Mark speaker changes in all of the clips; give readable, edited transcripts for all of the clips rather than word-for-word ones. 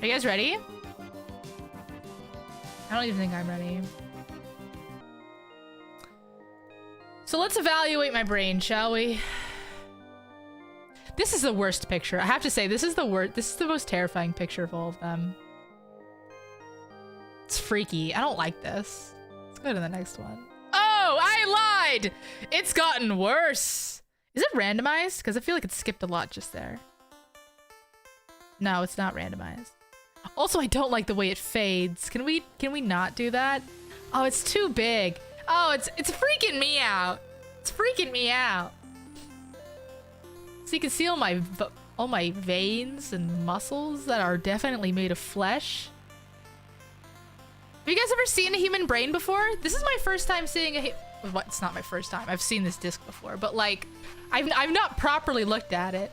Speaker 1: Are you guys ready? I don't even think I'm ready. So let's evaluate my brain, shall we? This is the worst picture. I have to say, this is the worst. This is the most terrifying picture of all of them. It's freaky. I don't like this. Let's go to the next one. Oh, I lied! It's gotten worse. Is it randomized? Because I feel like it skipped a lot just there. No, it's not randomized. Also, I don't like the way it fades. Can we not do that? Oh, it's too big. Oh, it's freaking me out. It's freaking me out. So you can see all my veins and muscles that are definitely made of flesh. Have you guys ever seen a human brain before? This is my first time seeing well, it's not my first time. I've seen this disc before, but like, I've not properly looked at it.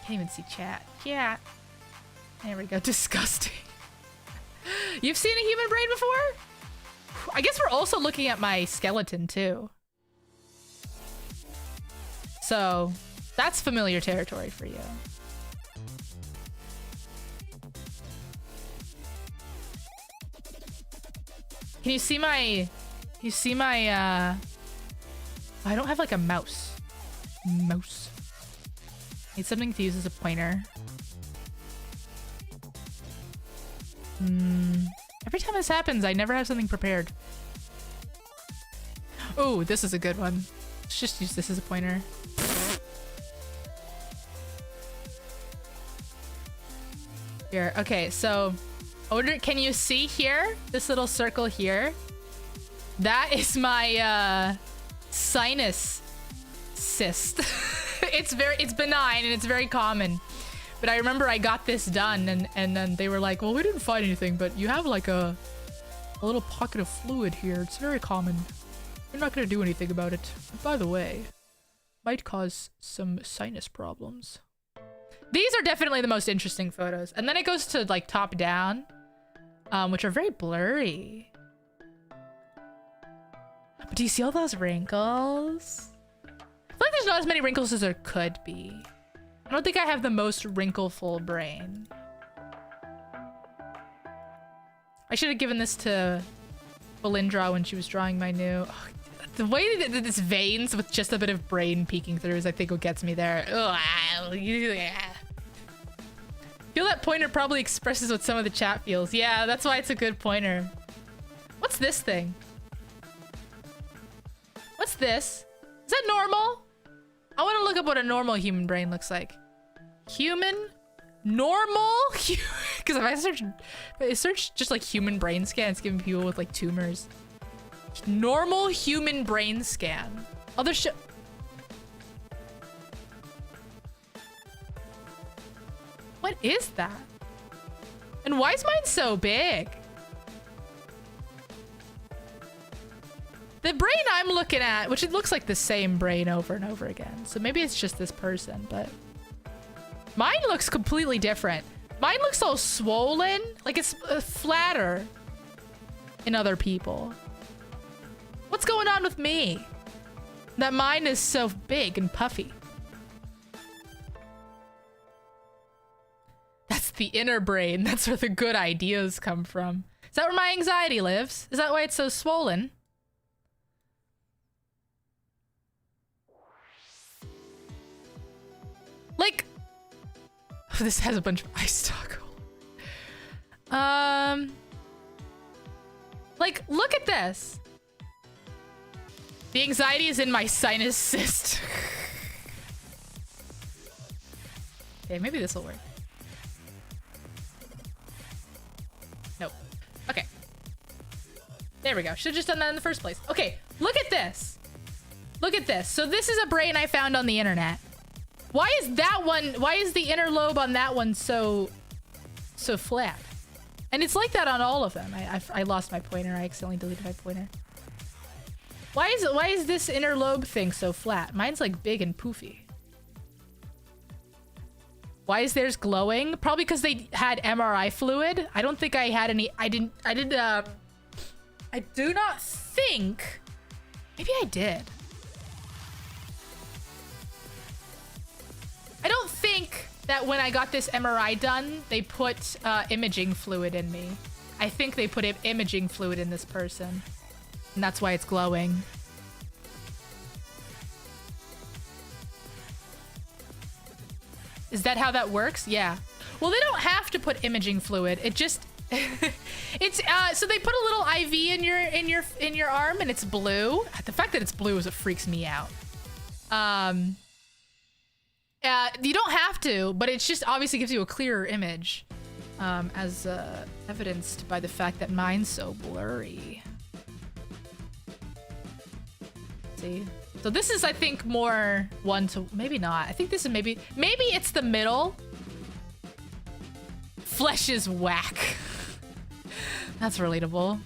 Speaker 1: Can't even see chat. Chat. There we go. Disgusting. You've seen a human brain before? I guess we're also looking at my skeleton too. So that's familiar territory for you. Can you see my, I don't have like a mouse. Need something to use as a pointer. Every time this happens, I never have something prepared. Oh, this is a good one. Let's just use this as a pointer. Here, okay, so can you see here? This little circle here? That is my sinus cyst. It's benign and it's very common. But I remember I got this done and then they were like, well, we didn't find anything, but you have like a little pocket of fluid here. It's very common. We're not gonna do anything about it. By the way, might cause some sinus problems. These are definitely the most interesting photos. And then it goes to like top down, which are very blurry. But do you see all those wrinkles? I feel like there's not as many wrinkles as there could be. I don't think I have the most wrinkle-full brain. I should have given this to Belindra when she was drawing my new... Oh, the way that this veins with just a bit of brain peeking through is, I think, what gets me there. Ugh. Feel that pointer probably expresses what some of the chat feels. Yeah, that's why it's a good pointer. What's this thing? What's this? Is that normal? I want to look up what a normal human brain looks like. Human? Normal? Because if I search just like human brain scan, it's giving people with like tumors. Normal human brain scan. Other shit. What is that? And why is mine so big? The brain I'm looking at, which it looks like the same brain over and over again. So maybe it's just this person, but mine looks completely different. Mine looks all swollen, like it's flatter in other people. What's going on with me? That mine is so big and puffy. That's the inner brain. That's where the good ideas come from. Is that where my anxiety lives? Is that why it's so swollen? Like, oh, this has a bunch of eye stock. Like, look at this. The anxiety is in my sinus cyst. Okay, maybe this will work. Nope. Okay. There we go. Should have just done that in the first place. Okay, look at this. Look at this. So this is a brain I found on the internet. Why is that one, why is the inner lobe on that one so flat? And it's like that on all of them. I lost my pointer. I accidentally deleted my pointer. Why is this inner lobe thing so flat? Mine's like big and poofy. Why is theirs glowing? Probably because they had MRI fluid. I don't think I had any. I do not think. Maybe I did. I don't think that when I got this MRI done, they put imaging fluid in me. I think they put imaging fluid in this person. And that's why it's glowing. Is that how that works? Yeah. Well, they don't have to put imaging fluid. It just it's so they put a little IV in your arm and it's blue. The fact that it's blue is what freaks me out. You don't have to, but it just obviously gives you a clearer image, as evidenced by the fact that mine's so blurry. See? So this is, I think, more one to... Maybe not. I think this is maybe it's the middle. Flesh is whack. That's relatable.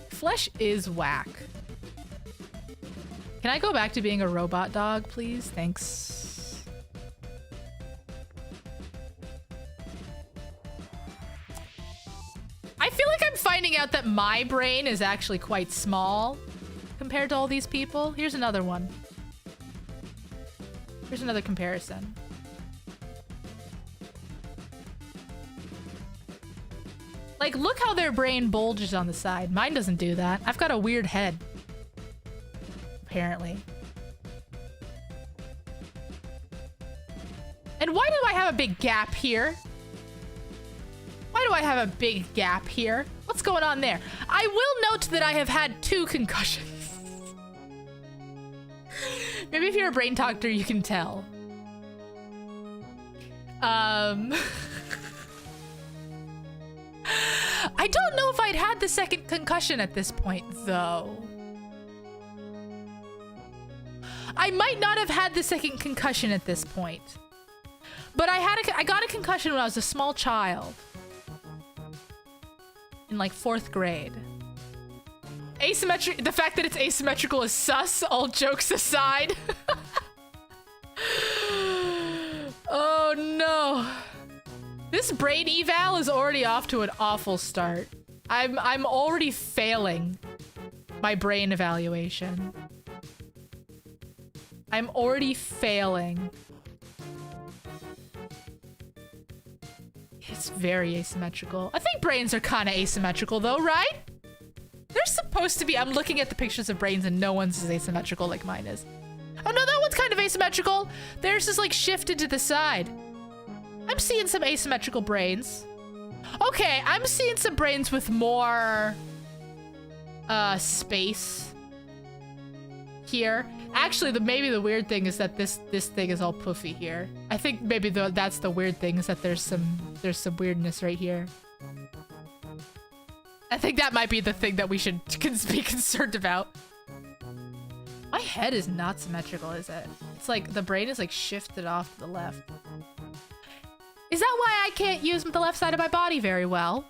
Speaker 1: Flesh is whack. Can I go back to being a robot dog, please? Thanks. I feel like I'm finding out that my brain is actually quite small compared to all these people. Here's another one. Here's another comparison. Like, look how their brain bulges on the side. Mine doesn't do that. I've got a weird head. Apparently. And why do I have a big gap here? Why do I have a big gap here? What's going on there? I will note that I have had 2 concussions. Maybe if you're a brain doctor, you can tell. I don't know if I'd had the second concussion at this point, though. I might not have had the second concussion at this point. But I got a concussion when I was a small child. In like 4th grade. The fact that it's asymmetrical is sus, all jokes aside. Oh no. This brain eval is already off to an awful start. I'm already failing my brain evaluation. I'm already failing. It's very asymmetrical. I think brains are kind of asymmetrical though, right? They're supposed to be. I'm looking at the pictures of brains and no one's as asymmetrical like mine is. Oh no, that one's kind of asymmetrical. Theirs is like shifted to the side. I'm seeing some asymmetrical brains. Okay, I'm seeing some brains with more space here. Actually, maybe the weird thing is that this thing is all poofy here. I think maybe that's the weird thing, is that there's some weirdness right here. I think that might be the thing that we should be concerned about. My head is not symmetrical, is it? It's like the brain is like shifted off to the left. Is that why I can't use the left side of my body very well?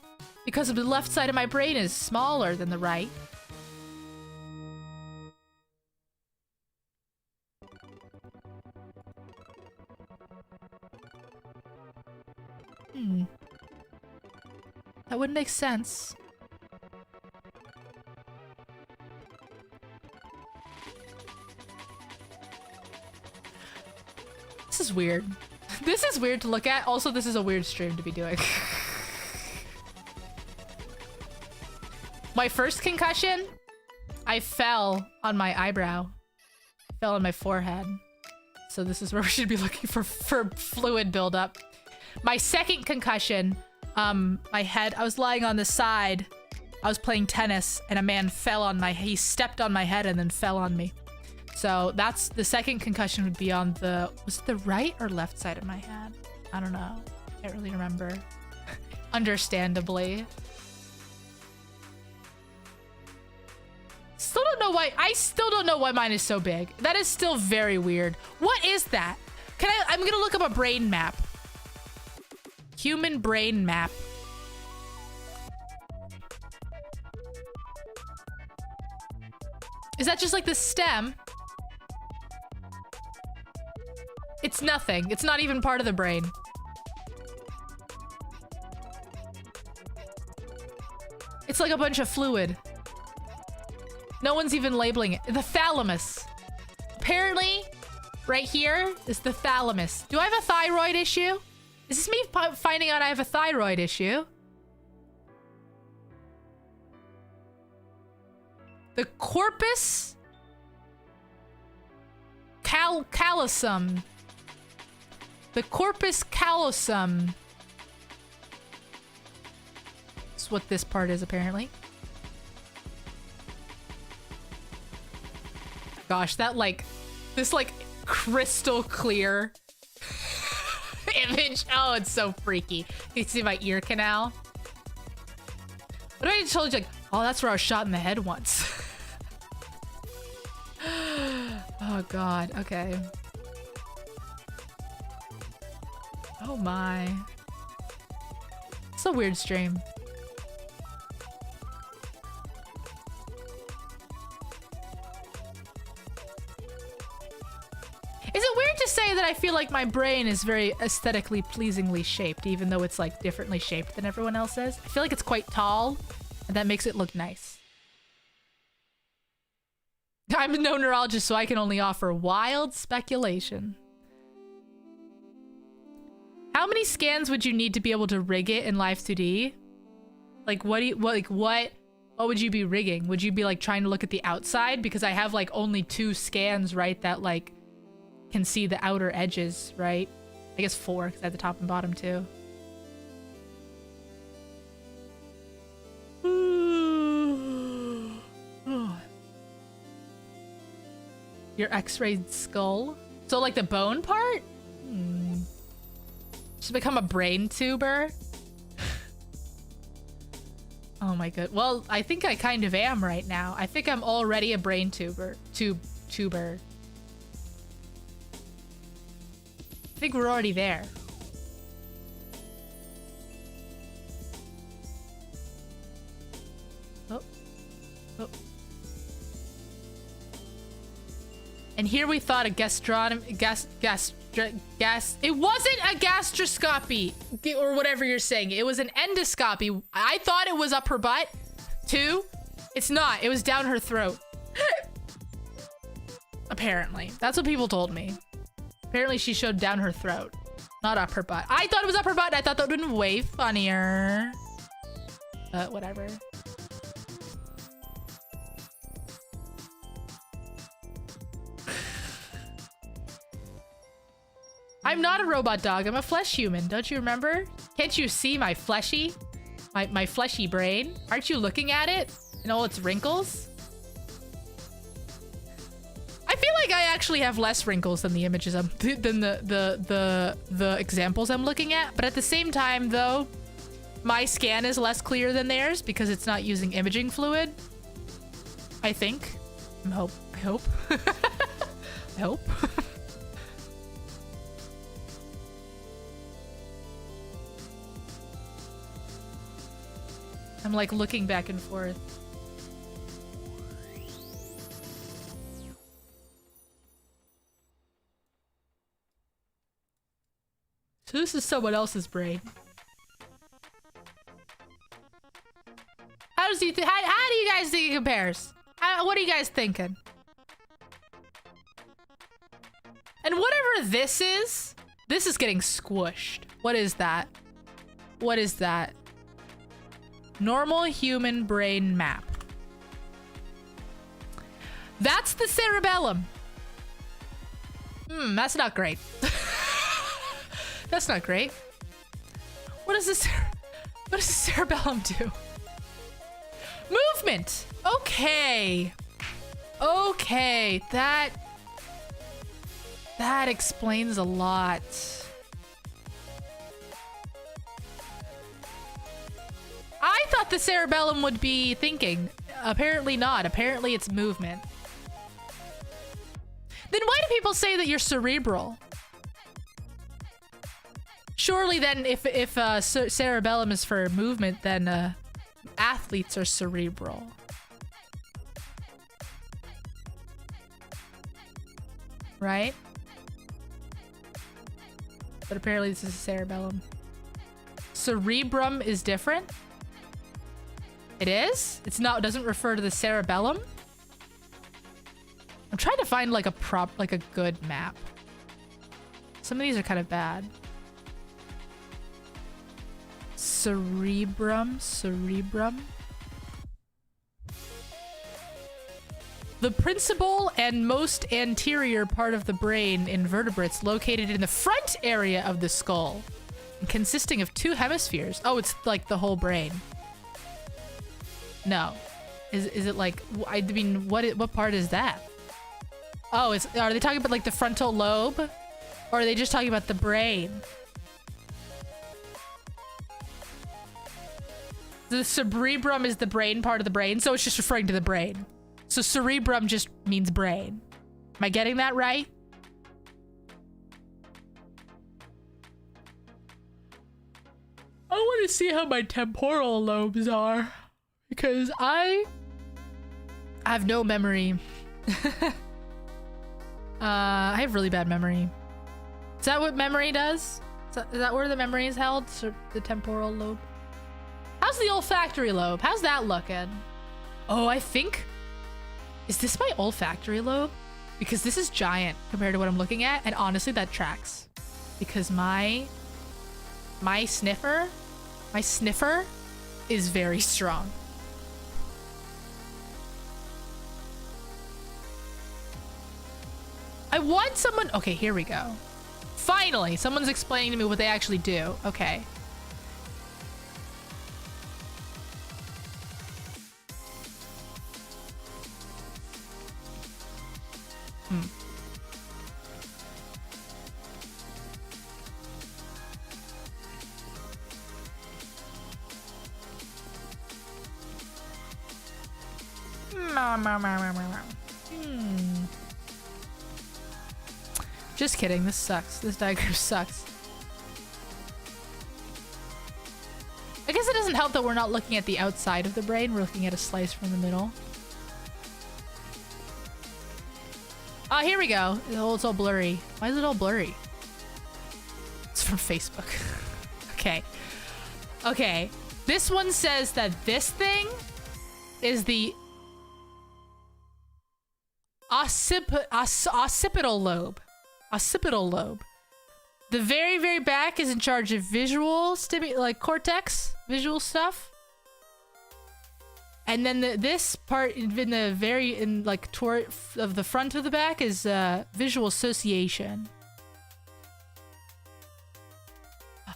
Speaker 1: Because the left side of my brain is smaller than the right. That would make sense. This is weird. This is weird to look at. Also, this is a weird stream to be doing. My first concussion, I fell on my eyebrow. I fell on my forehead. So this is where we should be looking for fluid buildup. My second concussion, my head, I was lying on the side. I was playing tennis and a man fell on he stepped on my head and then fell on me. So that's the second concussion would be on was it the right or left side of my head? I don't know. Can't really remember. Understandably. I still don't know why mine is so big. That is still very weird. What is that? I'm gonna look up a brain map. Human brain map. Is that just like the stem? It's nothing. It's not even part of the brain. It's like a bunch of fluid. No one's even labeling it. The thalamus. Apparently, right here is the thalamus. Do I have a thyroid issue? Is this me finding out I have a thyroid issue? The corpus callosum. The corpus callosum. That's what this part is, apparently. Gosh, that this crystal clear image. Oh, it's so freaky. You see my ear canal? What if I told you, like, oh, that's where I was shot in the head once. Oh god, okay. Oh my. It's a weird stream. Is it weird to say that I feel like my brain is very aesthetically pleasingly shaped, even though it's like differently shaped than everyone else's? I feel like it's quite tall, and that makes it look nice. I'm no neurologist, so I can only offer wild speculation. How many scans would you need to be able to rig it in Live 2D? Like, what would you be rigging? Would you be like trying to look at the outside? Because I have like only 2 scans, right, that like can see the outer edges, right? I guess 4, because I have the top and bottom too. Your x-rayed skull? So like the bone part? Just become a brain tuber? Oh my god. Well, I think I kind of am right now. I think I'm already a brain tuber. Tuber. I think we're already there. Oh. Oh. And here we thought a it wasn't a gastroscopy or whatever you're saying. It was an endoscopy. I thought it was up her butt too. It's not. It was down her throat. Apparently. That's what people told me. Apparently she showed down her throat, not up her butt. I thought it was up her butt. I thought that would have been way funnier. But whatever. I'm not a robot dog. I'm a flesh human. Don't you remember? Can't you see my fleshy? My fleshy brain? Aren't you looking at it? And all its wrinkles? I feel like I actually have less wrinkles than the images than the examples I'm looking at. But at the same time, though, my scan is less clear than theirs because it's not using imaging fluid. I think. I hope. I hope. I'm like looking back and forth. So this is someone else's brain. How do you guys think it compares? What are you guys thinking? And whatever this is getting squished. What is that? What is that? Normal human brain map. That's the cerebellum. That's not great. That's not great. What does the cerebellum do? Movement. Okay. Okay, that explains a lot. I thought the cerebellum would be thinking. Apparently not. Apparently it's movement. Then why do people say that you're cerebral? Surely then if cerebellum is for movement, then athletes are cerebral. Right? But apparently this is cerebellum. Cerebrum is different? It is? It's not, it doesn't refer to the cerebellum? I'm trying to find like a good map. Some of these are kind of bad. cerebrum. The principal and most anterior part of the brain in vertebrates located in the front area of the skull, consisting of 2 hemispheres. Oh, it's like the whole brain. No. Is it like, I mean, what part is that? Oh, are they talking about like the frontal lobe? Or are they just talking about the brain? The cerebrum is the brain part of the brain, so it's just referring to the brain. So cerebrum just means brain. Am I getting that right? I want to see how my temporal lobes are, because I have no memory. I have really bad memory. Is that what memory does? Is that where the memory is held? So the temporal lobe? How's the olfactory lobe? How's that looking? Oh, I think... Is this my olfactory lobe? Because this is giant compared to what I'm looking at, and honestly, that tracks. Because my sniffer is very strong. I want someone... Okay, here we go. Finally, someone's explaining to me what they actually do. Okay. Just kidding, this sucks. This diagram sucks. I guess it doesn't help that we're not looking at the outside of the brain, we're looking at a slice from the middle. Oh, here we go. Oh, it's all blurry. Why is it all blurry? It's from Facebook. Okay. Okay. This one says that this thing is the occipital lobe. Occipital lobe. The very, very back is in charge of visual like cortex, visual stuff. And then this part toward of the front of the back is visual association.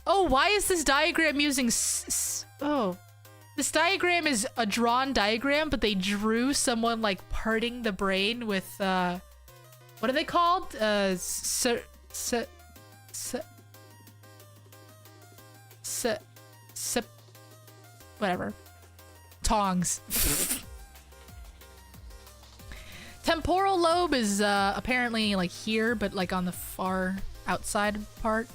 Speaker 1: Oh, why is this diagram using oh. This diagram is a drawn diagram, but they drew someone like parting the brain with what are they called? Whatever. Tongs. Temporal lobe is apparently like here, but like on the far outside part.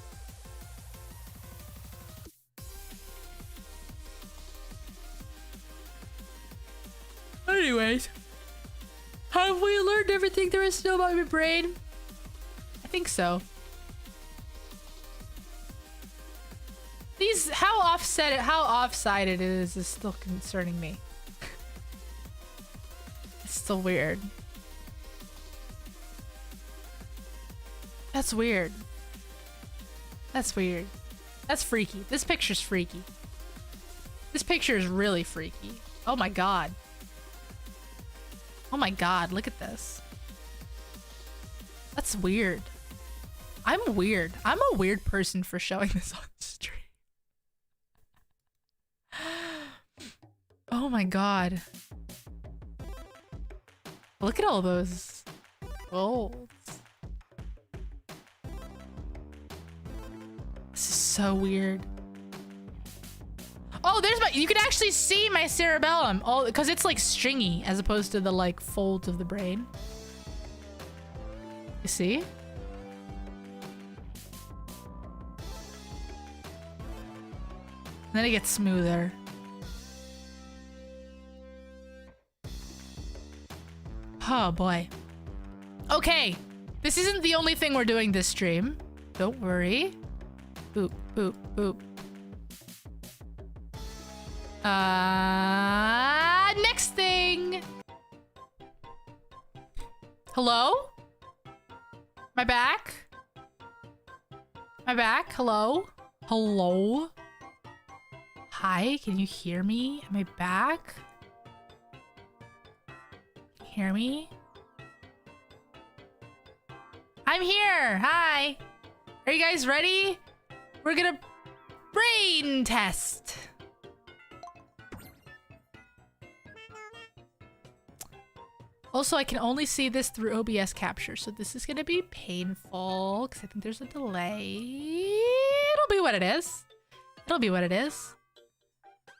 Speaker 1: Anyways, have we learned everything there is to know about my brain? I think so. How offside it is still concerning me. It's still weird. That's weird. That's weird. That's freaky. This picture's freaky. This picture is really freaky. Oh my god. Oh my god, look at this. That's weird. I'm weird. I'm a weird person for showing this on stream. Oh my god. Look at all those folds. This is so weird. Oh, there's you can actually see my cerebellum. Oh, because it's like stringy as opposed to the like folds of the brain. You see? And then it gets smoother. Oh boy. Okay. This isn't the only thing we're doing this stream. Don't worry. Boop, boop, boop. Next thing. Hello? My back? My back? Hello? Hello? Hi, can you hear me? Am I back? Hear me? I'm here! Hi! Are you guys ready? We're gonna brain test! Also, I can only see this through OBS capture, so this is gonna be painful, because I think there's a delay. It'll be what it is. It'll be what it is.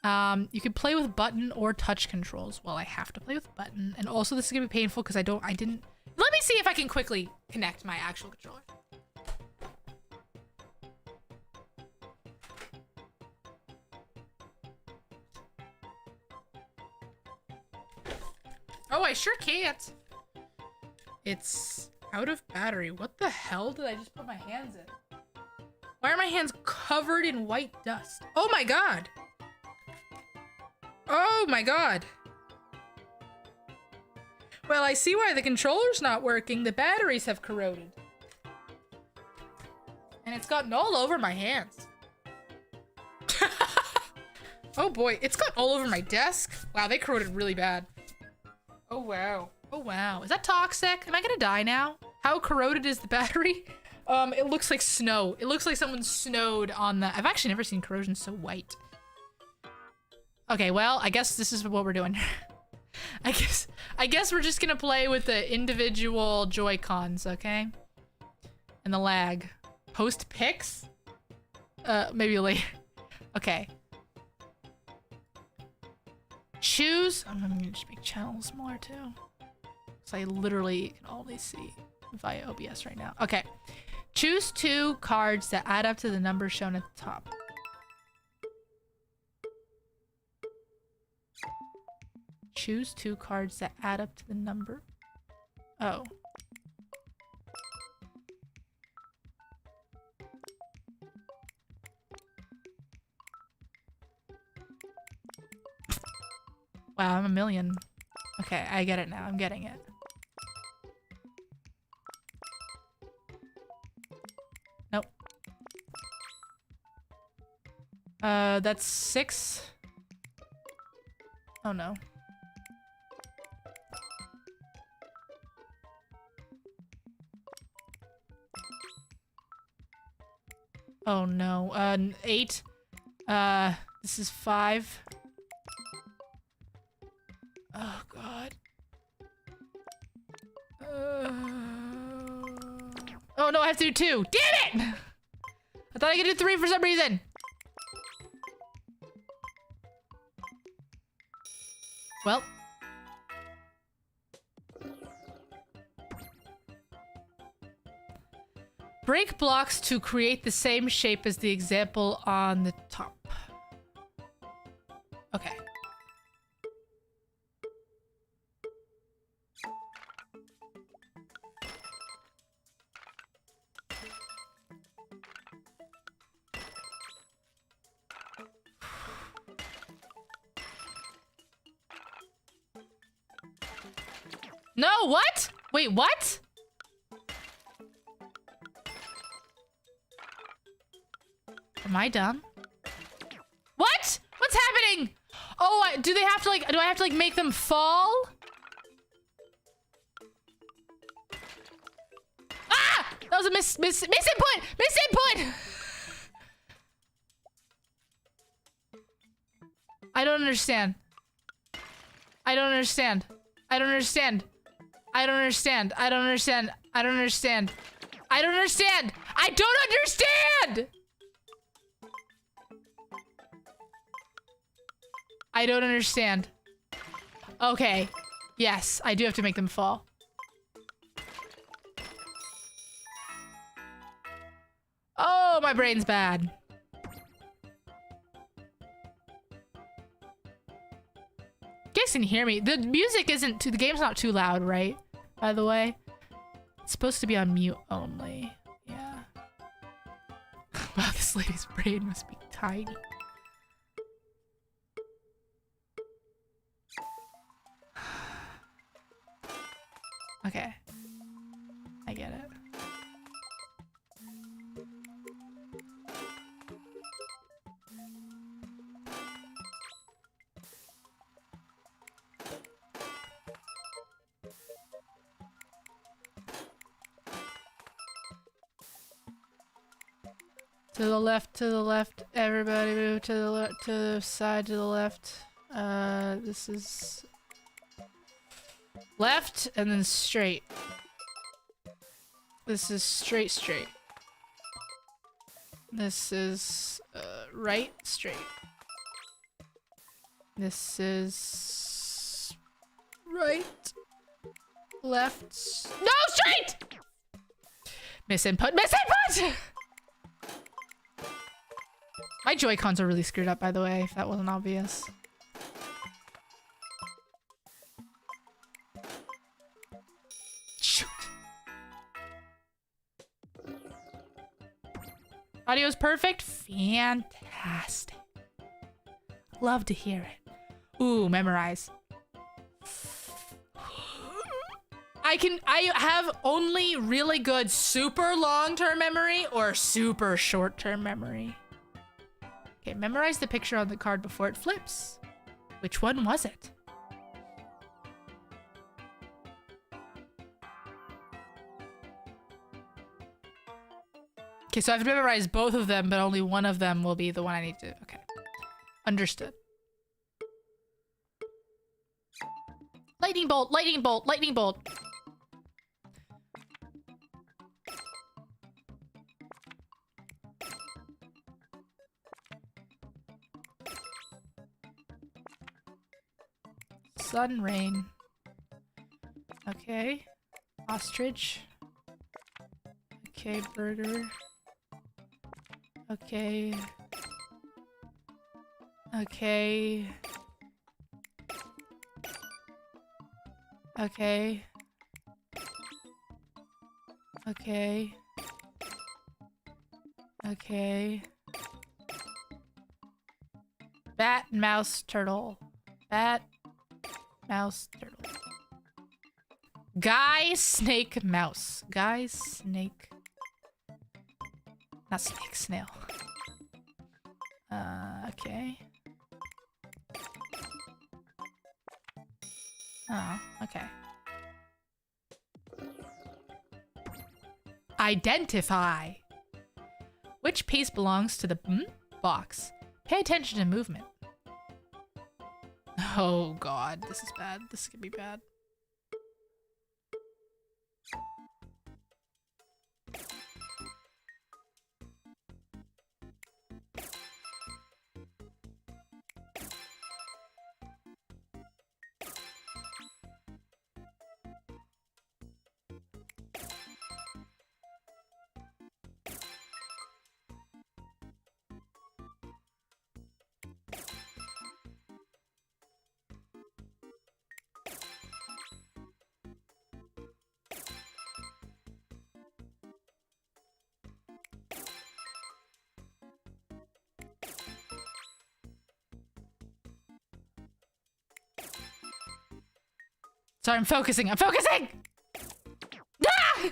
Speaker 1: You can play with button or touch controls. Well, I have to play with button, and also this is gonna be painful because I didn't. Let me see if I can quickly connect my actual controller. Oh, I sure can't. It's out of battery. What the hell did I just put my hands in? Why are my hands covered in white dust? Oh my god. Oh my god. Well, I see why the controller's not working. The batteries have corroded. And it's gotten all over my hands. Oh boy, it's got all over my desk. Wow, they corroded really bad. Oh wow. Oh wow. Is that toxic? Am I gonna die now? How corroded is the battery? It looks like snow. It looks like someone snowed on the... I've actually never seen corrosion so white. Okay, well, I guess this is what we're doing. I guess we're just gonna play with the individual Joy-Cons, okay? And the lag. Post pics? Maybe later. Okay. Choose. I'm gonna just make channels smaller too. So I literally can only see via OBS right now. Okay. Choose 2 cards that add up to the number shown at the top. Choose 2 cards that add up to the number. Oh. Wow, I'm a million. Okay, I get it now. I'm getting it. Nope. That's 6. Oh no. Oh no. 8. This is 5. Oh god. Oh no, I have to do 2. Damn it! I thought I could do 3 for some reason. Well. Break blocks to create the same shape as the example on the top. Okay. No, what? Wait, what? Am I dumb? What? What's happening? Oh, do they have to like, do I have to like make them fall? Ah! That was a misinput! Misinput! I don't understand. I don't understand. I don't understand. I don't understand. I don't understand. I don't understand. I don't understand. I don't understand! I don't understand. Okay. Yes, I do have to make them fall. Oh, my brain's bad. You guys can hear me. The music isn't too, the game's not too loud, right? By the way. It's supposed to be on mute only. Yeah. Wow, this lady's brain must be tiny. Okay. I get it. To the left, everybody move to the side, to the left. This is left and then straight. This is straight. This is right, straight. This is right, left, no, straight! Misinput! My Joy-Cons are really screwed up, by the way, if that wasn't obvious. Shoot. Audio's perfect? Fantastic. Love to hear it. Ooh, memorize. I have only really good super long-term memory or super short-term memory. Okay, memorize the picture on the card before it flips. Which one was it? Okay, so I've memorized both of them, but only one of them will be the one I need to... Okay. Understood. Lightning bolt, lightning bolt, lightning bolt. Sun, rain. Okay. Ostrich. Okay, burger. Okay. Okay. Okay. Okay. Okay. Bat, mouse, turtle. Bat, mouse, turtle. Guy, snake, mouse. Guy, snake. Not snake, snail. Okay. Oh, okay. Identify. Which piece belongs to the box? Pay attention to movement. Oh god, this is bad. This could be bad. Sorry, I'm focusing. I'm focusing! Ah!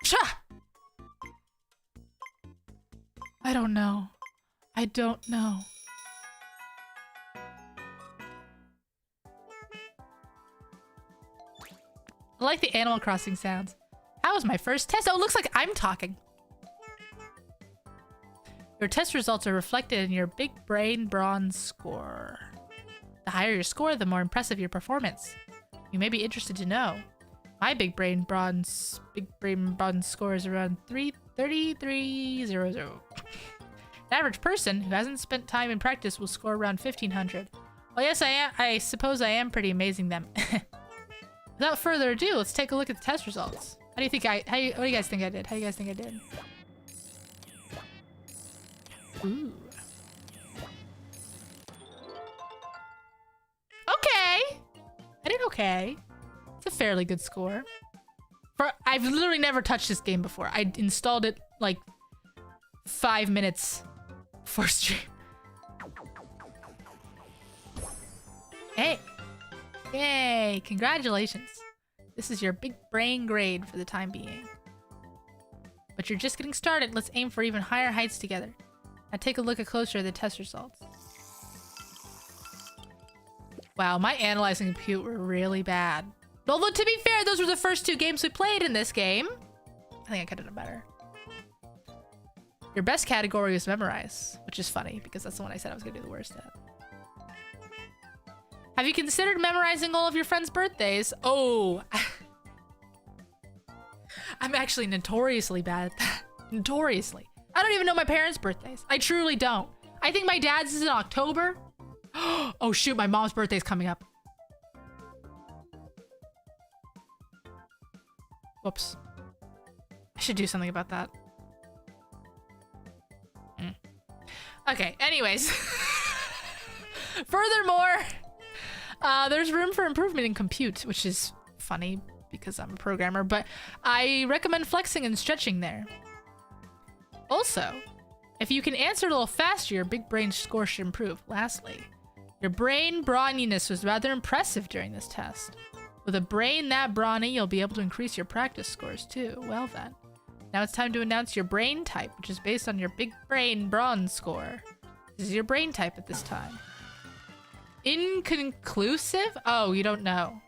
Speaker 1: Cha! I don't know. I don't know. I like the Animal Crossing sounds. How was my first test? Oh, it looks like I'm talking. Your test results are reflected in your Big Brain Bronze score. The higher your score, the more impressive your performance. You may be interested to know. My Big Brain Bronze score is around 3300. An average person who hasn't spent time in practice will score around 1500. Well, yes, I suppose I am pretty amazing then. Without further ado, let's take a look at the test results. What do you guys think I did? How do you guys think I did? Ooh. Okay. I did okay. It's a fairly good score. I've literally never touched this game before. I installed it like 5 minutes before stream. Hey. Yay, congratulations. This is your big brain grade for the time being. But you're just getting started. Let's aim for even higher heights together. Now take a look closer at the test results. Wow, my analyzing and compute were really bad. Although, to be fair, those were the first 2 games we played in this game. I think I could have done better. Your best category is memorize, which is funny because that's the one I said I was going to do the worst at. Have you considered memorizing all of your friends' birthdays? Oh, I'm actually notoriously bad at that. Notoriously. I don't even know my parents' birthdays. I truly don't. I think my dad's is in October. Oh shoot, my mom's birthday's coming up. Whoops. I should do something about that. Okay, anyways. Furthermore, there's room for improvement in compute, which is funny because I'm a programmer, but I recommend flexing and stretching there. Also, if you can answer a little faster, your big brain score should improve. Lastly, your brain brawniness was rather impressive during this test. With a brain that brawny, you'll be able to increase your practice scores too. Well then. Now it's time to announce your brain type, which is based on your big brain brawn score. This is your brain type at this time. Inconclusive? Oh, you don't know.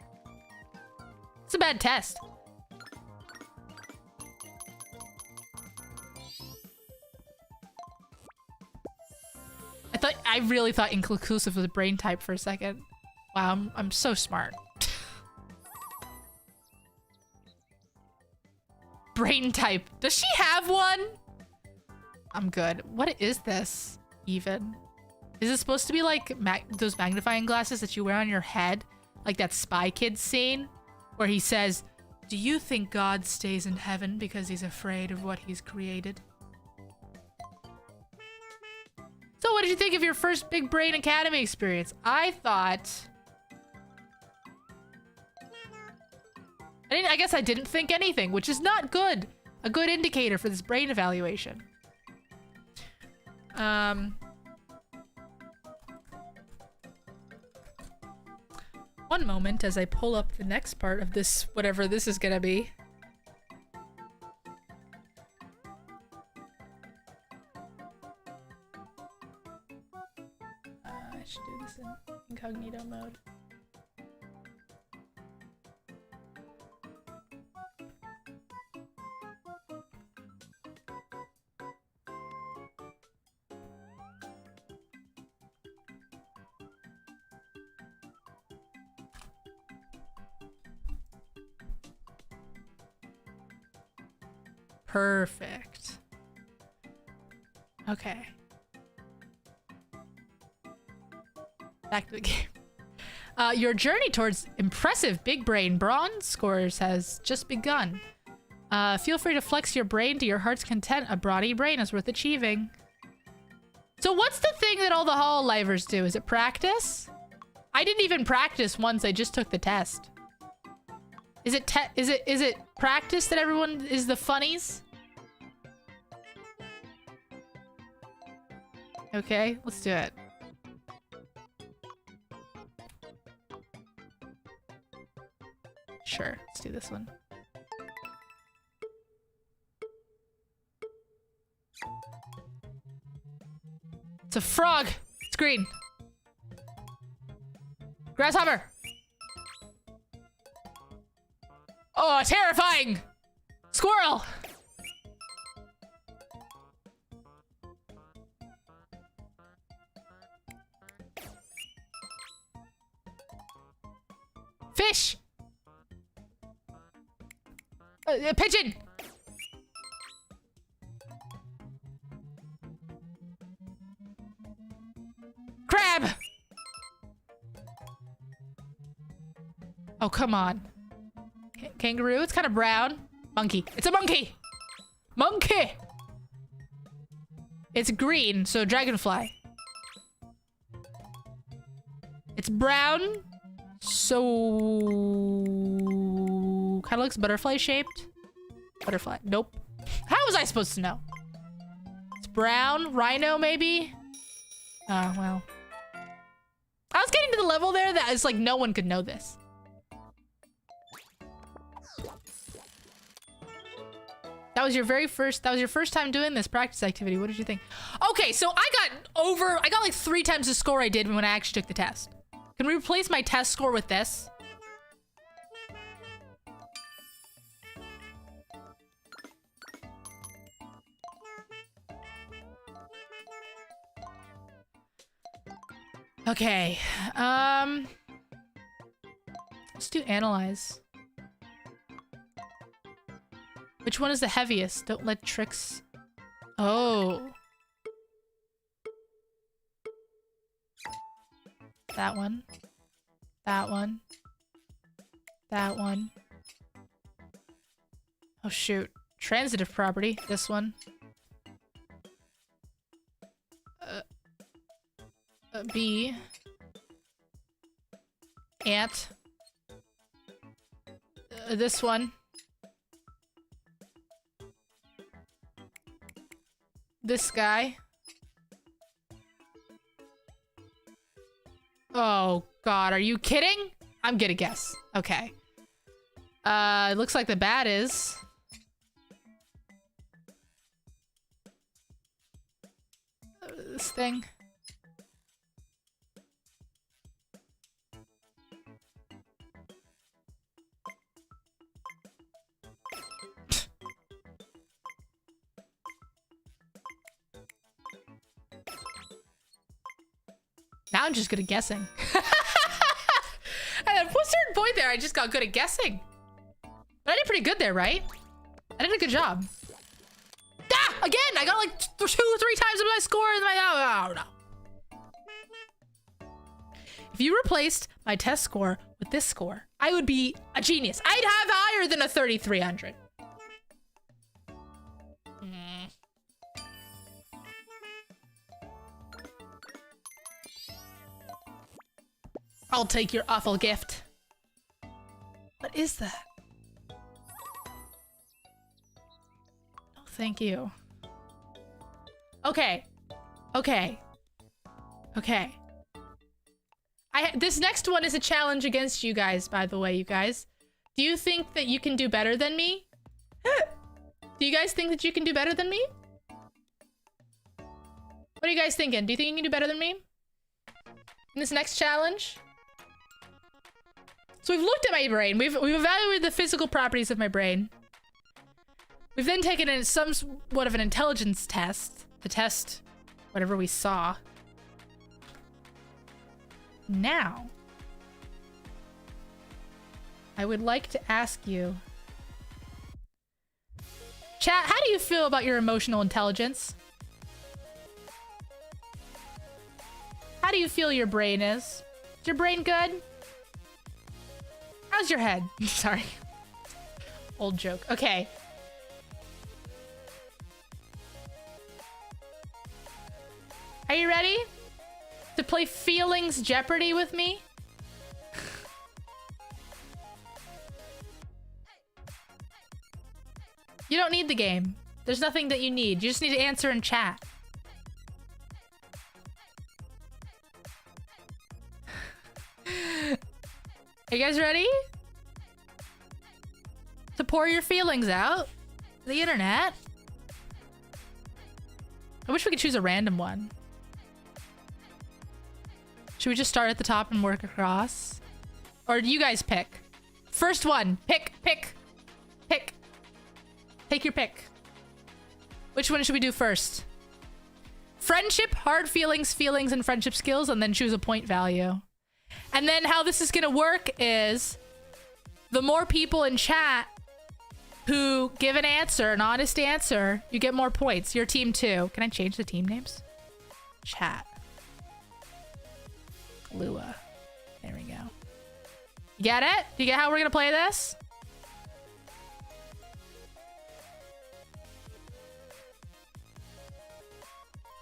Speaker 1: It's a bad test. I really thought inconclusive was a brain type for a second. Wow, I'm so smart. Brain type. Does she have one? I'm good. What is this even? Is it supposed to be like those magnifying glasses that you wear on your head? Like that Spy Kids scene where he says, "Do you think God stays in heaven because he's afraid of what he's created?" So what did you think of your first Big Brain Academy experience? I thought... I guess I didn't think anything, which is not good. A good indicator for this brain evaluation. One moment as I pull up the next part of this, whatever this is gonna be. I should do this in incognito mode. Perfect. Okay. Back to the game. Your journey towards impressive big brain bronze scores has just begun. Feel free to flex your brain to your heart's content. A brawny brain is worth achieving. So what's the thing that all the hololivers do? Is it practice? I didn't even practice once. I just took the test. Is it practice that everyone is the funnies? Okay, let's do it. Sure, let's do this one. It's a frog. It's green. Grasshopper. Oh, terrifying! Squirrel! Fish! Pigeon! Crab! Oh, come on. Kangaroo? It's kind of brown. Monkey. It's a monkey! Monkey! It's green, so dragonfly. It's brown, so... kind of looks butterfly shaped. Butterfly. Nope. How was I supposed to know? It's brown. Rhino, maybe? Oh, well. I was getting to the level there that it's like no one could know this. That was your first time doing this practice activity. What did you think? Okay, so I got like 3 times the score I did when I actually took the test. Can we replace my test score with this? Okay. Let's do analyze. Which one is the heaviest? Don't let tricks... Oh. That one. That one. That one. Oh shoot. Transitive property. This one. B. Ant. This one. This guy. Oh god, are you kidding? I'm gonna guess. Okay. It looks like the bad is... this thing. Now I'm just good at guessing. At a certain point there, I just got good at guessing. But I did pretty good there, right? I did a good job. Ah! Again! I got like 2 or 3 times my score in my... Oh, no. If you replaced my test score with this score, I would be a genius. I'd have higher than a 3,300. I'll take your awful gift. What is that? Oh, thank you. Okay. Okay. Okay. This next one is a challenge against you guys, by the way, you guys. Do you think that you can do better than me? Do you guys think that you can do better than me? What are you guys thinking? Do you think you can do better than me? In this next challenge? So we've looked at my brain. We've evaluated the physical properties of my brain. We've then taken in somewhat of an intelligence test to test whatever we saw. Now, I would like to ask you, chat, how do you feel about your emotional intelligence? How do you feel your brain is? Is your brain good? How's your head? Sorry. Old joke. Okay. Are you ready to play Feelings Jeopardy with me? You don't need the game. There's nothing that you need. You just need to answer in chat. Are you guys ready? To pour your feelings out? The internet? I wish we could choose a random one. Should we just start at the top and work across? Or do you guys pick? First one. Pick. Take your pick. Which one should we do first? Friendship, hard feelings, and friendship skills, and then choose a point value. And then how this is gonna work is the more people in chat who give an answer, an honest answer, you get more points. Your team too. Can I change the team names? Chat. Lua. There we go. You get it? Do you get how we're gonna play this?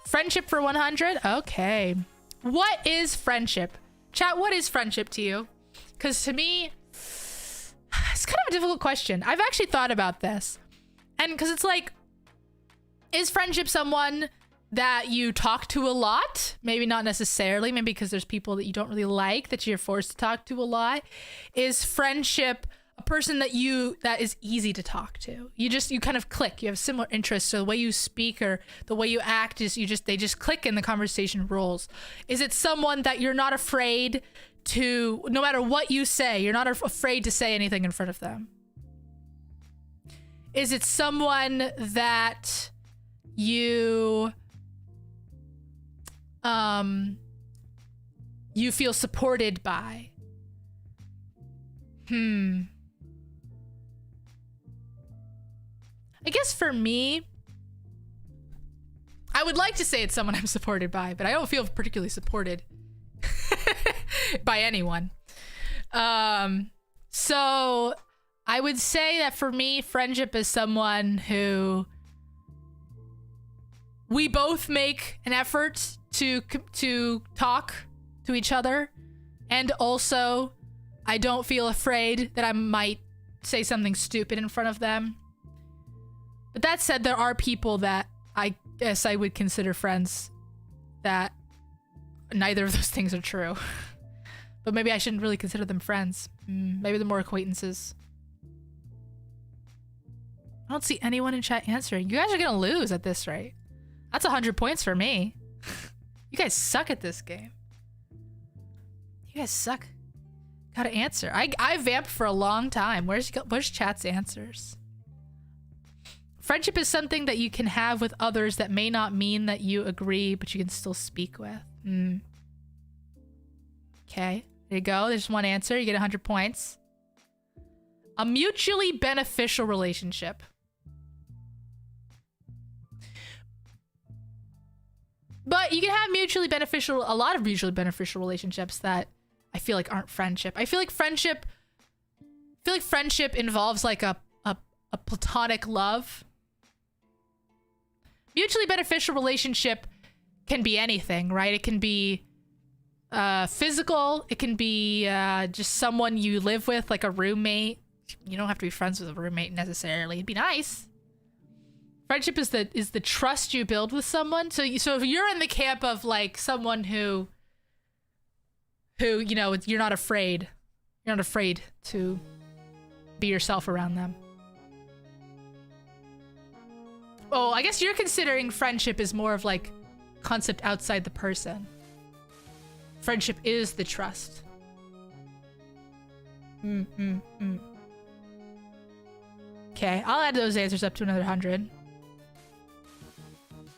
Speaker 1: Friendship for 100? Okay. What is friendship? Chat, what is friendship to you? Because to me, it's kind of a difficult question. I've actually thought about this. And because it's like, is friendship someone that you talk to a lot? Maybe not necessarily. Maybe because there's people that you don't really like that you're forced to talk to a lot. Is friendship a person that is easy to talk to? You kind of click. You have similar interests. So the way you speak or the way you act is they just click and the conversation rolls. Is it someone that you're not afraid to, no matter what you say, you're not afraid to say anything in front of them? Is it someone that you you feel supported by? I guess for me, I would like to say it's someone I'm supported by, but I don't feel particularly supported by anyone. So I would say that for me, friendship is someone who we both make an effort to talk to each other, and also I don't feel afraid that I might say something stupid in front of them. But that said, there are people that I guess I would consider friends that neither of those things are true. But maybe I shouldn't really consider them friends. Maybe they're more acquaintances. I don't see anyone in chat answering. You guys are gonna lose at this rate. That's 100 points for me. You guys suck at this game. You guys suck. Gotta answer. I vamped for a long time. Where's chat's answers? Friendship is something that you can have with others that may not mean that you agree, but you can still speak with. Okay, there you go. There's one answer. You get 100 points. A mutually beneficial relationship. But you can have a lot of mutually beneficial relationships that I feel like aren't friendship. I feel like friendship involves like a platonic love. Mutually beneficial relationship can be anything, right? It can be physical. It can be just someone you live with, like a roommate. You don't have to be friends with a roommate necessarily. It'd be nice. Friendship is the trust you build with someone. So if you're in the camp of like someone who you know, you're not afraid to be yourself around them. Oh, I guess you're considering friendship is more of like concept outside the person. Friendship is the trust. Okay, I'll add those answers up to another 100.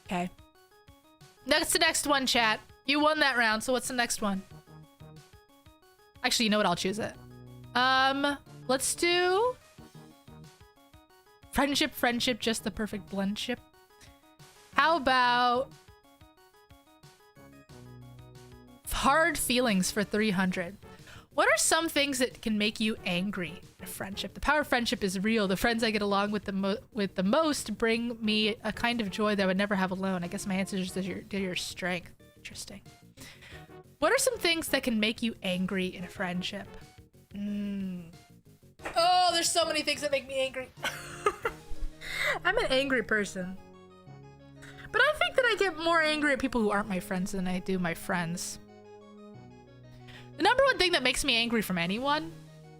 Speaker 1: Okay. That's the next one, chat. You won that round, so what's the next one? Actually, you know what? I'll choose it. Let's do friendship, just the perfect blendship. How about hard feelings for 300? What are some things that can make you angry in a friendship? The power of friendship is real. The friends I get along with the most bring me a kind of joy that I would never have alone. I guess my answer is your strength. Interesting. What are some things that can make you angry in a friendship? Oh, there's so many things that make me angry. I'm an angry person. But I think that I get more angry at people who aren't my friends than I do my friends. The number one thing that makes me angry from anyone,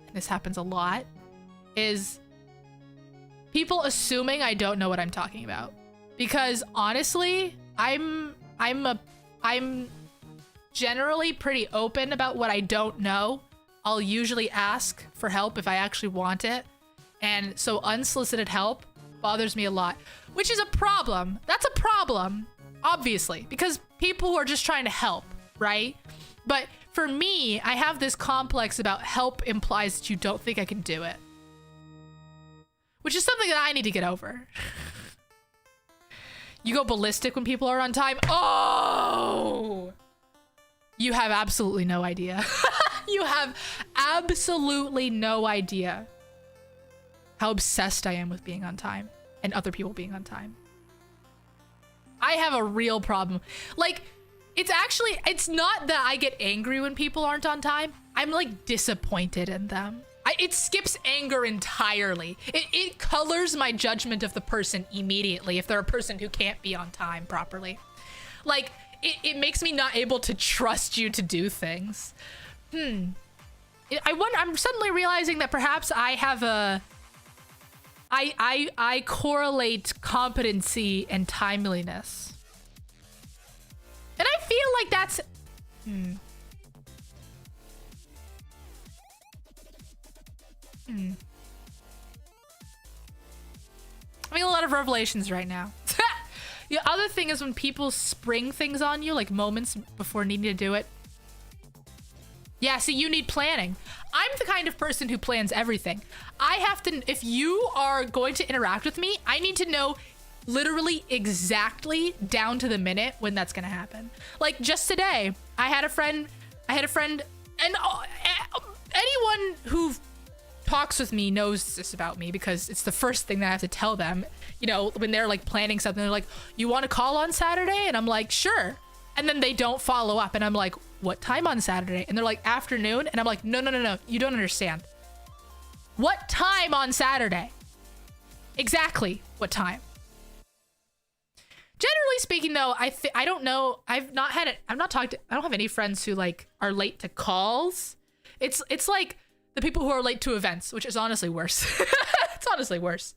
Speaker 1: and this happens a lot, is people assuming I don't know what I'm talking about. Because honestly, I'm generally pretty open about what I don't know. I'll usually ask for help if I actually want it. And so unsolicited help bothers me a lot, which is a problem. That's a problem, obviously, because people who are just trying to help, right? But for me, I have this complex about help implies that you don't think I can do it, which is something that I need to get over. You go ballistic when people are on time. Oh! You have absolutely no idea. You have absolutely no idea how obsessed I am with being on time and other people being on time. I have a real problem. Like, it's not that I get angry when people aren't on time. I'm like disappointed in them. It skips anger entirely. It colors my judgment of the person immediately if they're a person who can't be on time properly. Like, it makes me not able to trust you to do things. I'm suddenly realizing that perhaps I have I correlate competency and timeliness. And I feel like that's I'm having a lot of revelations right now. The other thing is when people spring things on you, like moments before needing to do it. Yeah, see, you need planning. I'm the kind of person who plans everything. I have to, if you are going to interact with me, I need to know literally exactly down to the minute when that's gonna happen. Like just today, I had a friend, and anyone who talks with me knows this about me because it's the first thing that I have to tell them. You know, when they're like planning something, they're like, you want to call on Saturday? And I'm like, sure. And then they don't follow up. And I'm like, what time on Saturday? And they're like, afternoon. And I'm like, no, you don't understand. What time on Saturday? Exactly what time? Generally speaking, though, I don't know. I don't have any friends who like are late to calls. It's like the people who are late to events, which is honestly worse. It's honestly worse.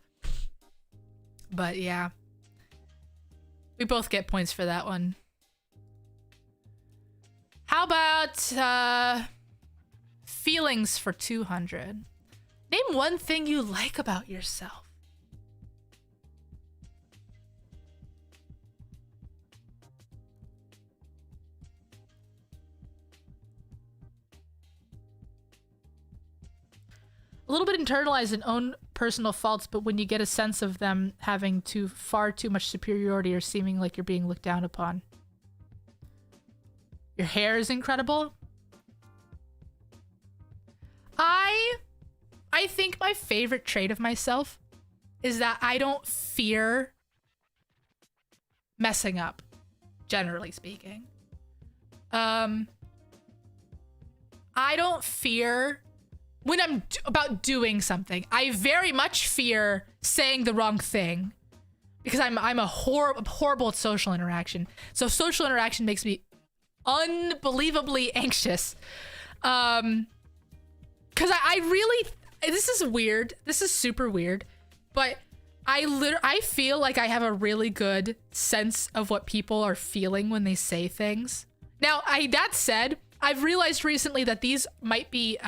Speaker 1: But yeah, we both get points for that one. How about feelings for 200? Name one thing you like about yourself. A little bit internalized in own personal faults, but when you get a sense of them having far too much superiority or seeming like you're being looked down upon. Your hair is incredible. I think my favorite trait of myself is that I don't fear messing up, generally speaking. I don't fear when I'm about doing something. I very much fear saying the wrong thing because I'm horrible at social interaction. So social interaction makes me unbelievably anxious. Because I really, this is weird. This is super weird, but I feel like I have a really good sense of what people are feeling when they say things. Now, that said, I've realized recently that these might be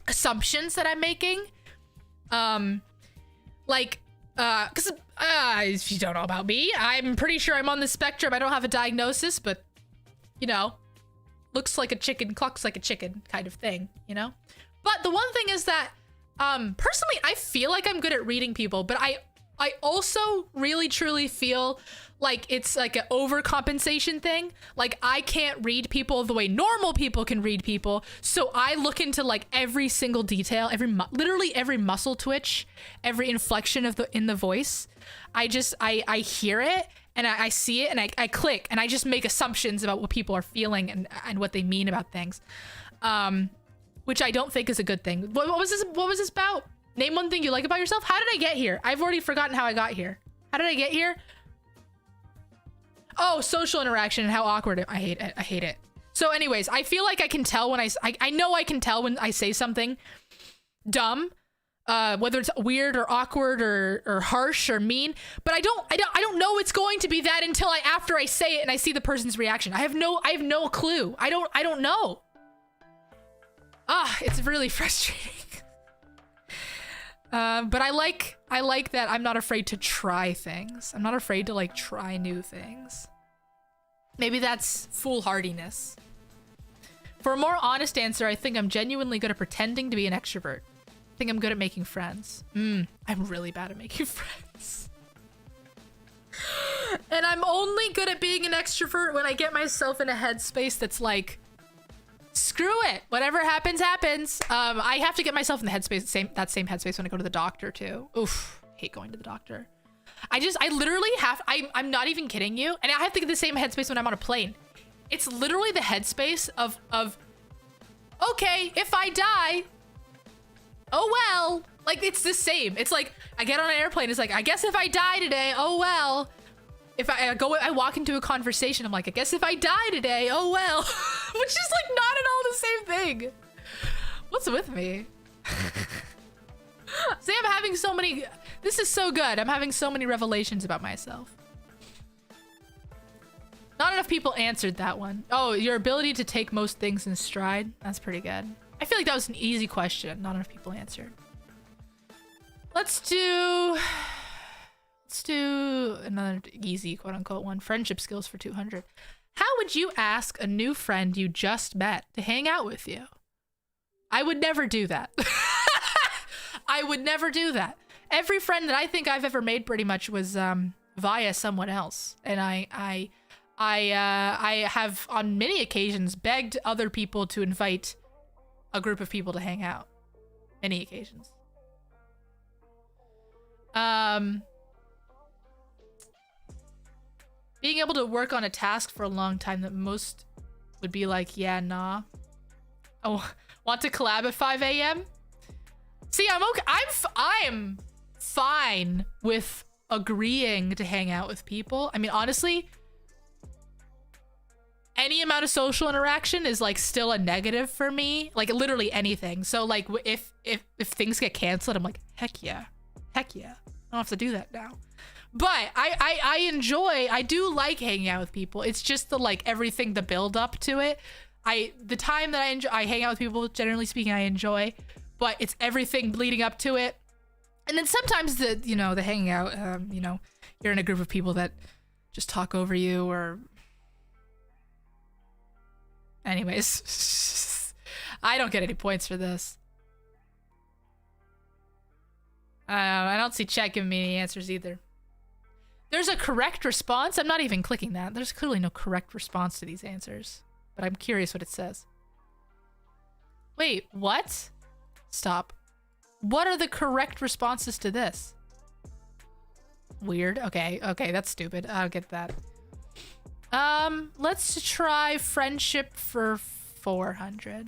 Speaker 1: assumptions that I'm making. Because if you don't know about me, I'm pretty sure I'm on the spectrum. I don't have a diagnosis, but you know, looks like a chicken, clucks like a chicken kind of thing, you know? But the one thing is that, personally, I feel like I'm good at reading people, but I also really truly feel like it's like an overcompensation thing. Like I can't read people the way normal people can read people. So I look into like every single detail, literally every muscle twitch, every inflection in the voice. I hear it and I see it and I click and I just make assumptions about what people are feeling and what they mean about things. Which I don't think is a good thing. What was this about? Name one thing you like about yourself. How did I get here? I've already forgotten how I got here. How did I get here? Oh, social interaction and how awkward I hate it. I hate it. So anyways, I feel like I can tell when I know I can tell when I say something dumb, whether it's weird or awkward or harsh or mean, but I don't know it's going to be that until after I say it and I see the person's reaction. I have no clue. I don't know. It's really frustrating. But I like that I'm not afraid to try things. I'm not afraid to like try new things. Maybe that's foolhardiness. For a more honest answer, I think I'm genuinely good at pretending to be an extrovert. I think I'm good at making friends. I'm really bad at making friends. And I'm only good at being an extrovert when I get myself in a headspace that's like, screw it. Whatever happens, happens. I have to get myself in the headspace, that same headspace when I go to the doctor too. Oof, hate going to the doctor. I literally have, I'm not even kidding you. And I have to get the same headspace when I'm on a plane. It's literally the headspace of, okay, if I die, oh well. Like, it's the same. It's like, I get on an airplane, it's like, I guess if I die today, oh well. If I walk into a conversation, I'm like, I guess if I die today, oh well. Which is like not at all the same thing. What's with me? See, I'm having so many, this is so good. I'm having so many revelations about myself. Not enough people answered that one. Oh, your ability to take most things in stride. That's pretty good. I feel like that was an easy question. Not enough people answered. Let's do another easy quote unquote one. Friendship skills for 200. How would you ask a new friend you just met to hang out with you? I would never do that. I would never do that. Every friend that I think I've ever made pretty much was via someone else. And I have on many occasions begged other people to invite a group of people to hang out. Many occasions. Being able to work on a task for a long time that most would be like, yeah, nah. Oh, want to collab at 5 a.m.? See, I'm okay. I'm fine with agreeing to hang out with people. I mean, honestly, any amount of social interaction is like still a negative for me. Like literally anything. So like if things get canceled, I'm like, heck yeah. Heck yeah. I don't have to do that now. But I do like hanging out with people. It's just the like everything, the build up to it. The time that I hang out with people, generally speaking, I enjoy, but it's everything leading up to it. And then sometimes the hanging out, you're in a group of people that just talk over you or anyways, I don't get any points for this. I don't see chat giving me any answers either. There's a correct response. I'm not even clicking that. There's clearly no correct response to these answers, but I'm curious what it says. Wait, what? Stop. What are the correct responses to this? Weird. Okay, that's stupid. I don't get that. Let's try friendship for 400.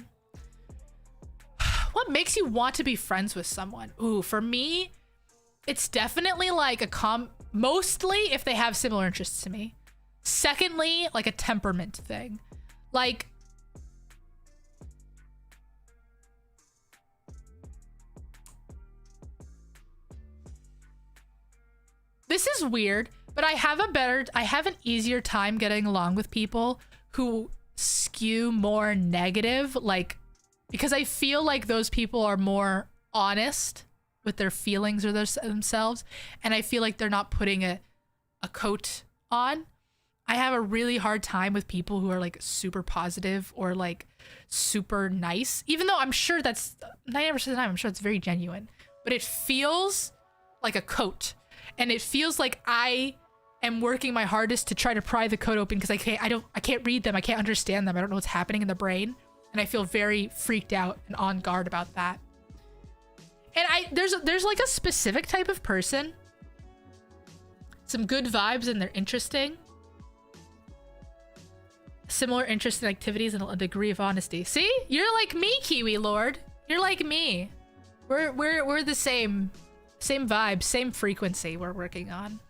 Speaker 1: What makes you want to be friends with someone? Ooh, for me, it's definitely like mostly if they have similar interests to me. Secondly, like a temperament thing. Like, this is weird, but I have an easier time getting along with people who skew more negative, like, because I feel like those people are more honest with their feelings or themselves, and I feel like they're not putting a coat on. I have a really hard time with people who are like super positive or like super nice, even though I'm sure that's 90% of the time, I'm sure it's very genuine, but it feels like a coat, and it feels like I am working my hardest to try to pry the coat open because I can't read them, I can't understand them, I don't know what's happening in the brain, and I feel very freaked out and on guard about that. And there's like a specific type of person, some good vibes and they're interesting, similar interests in activities and a degree of honesty. See, you're like me, Kiwi Lord. You're like me. We're the same vibe, same frequency we're working on.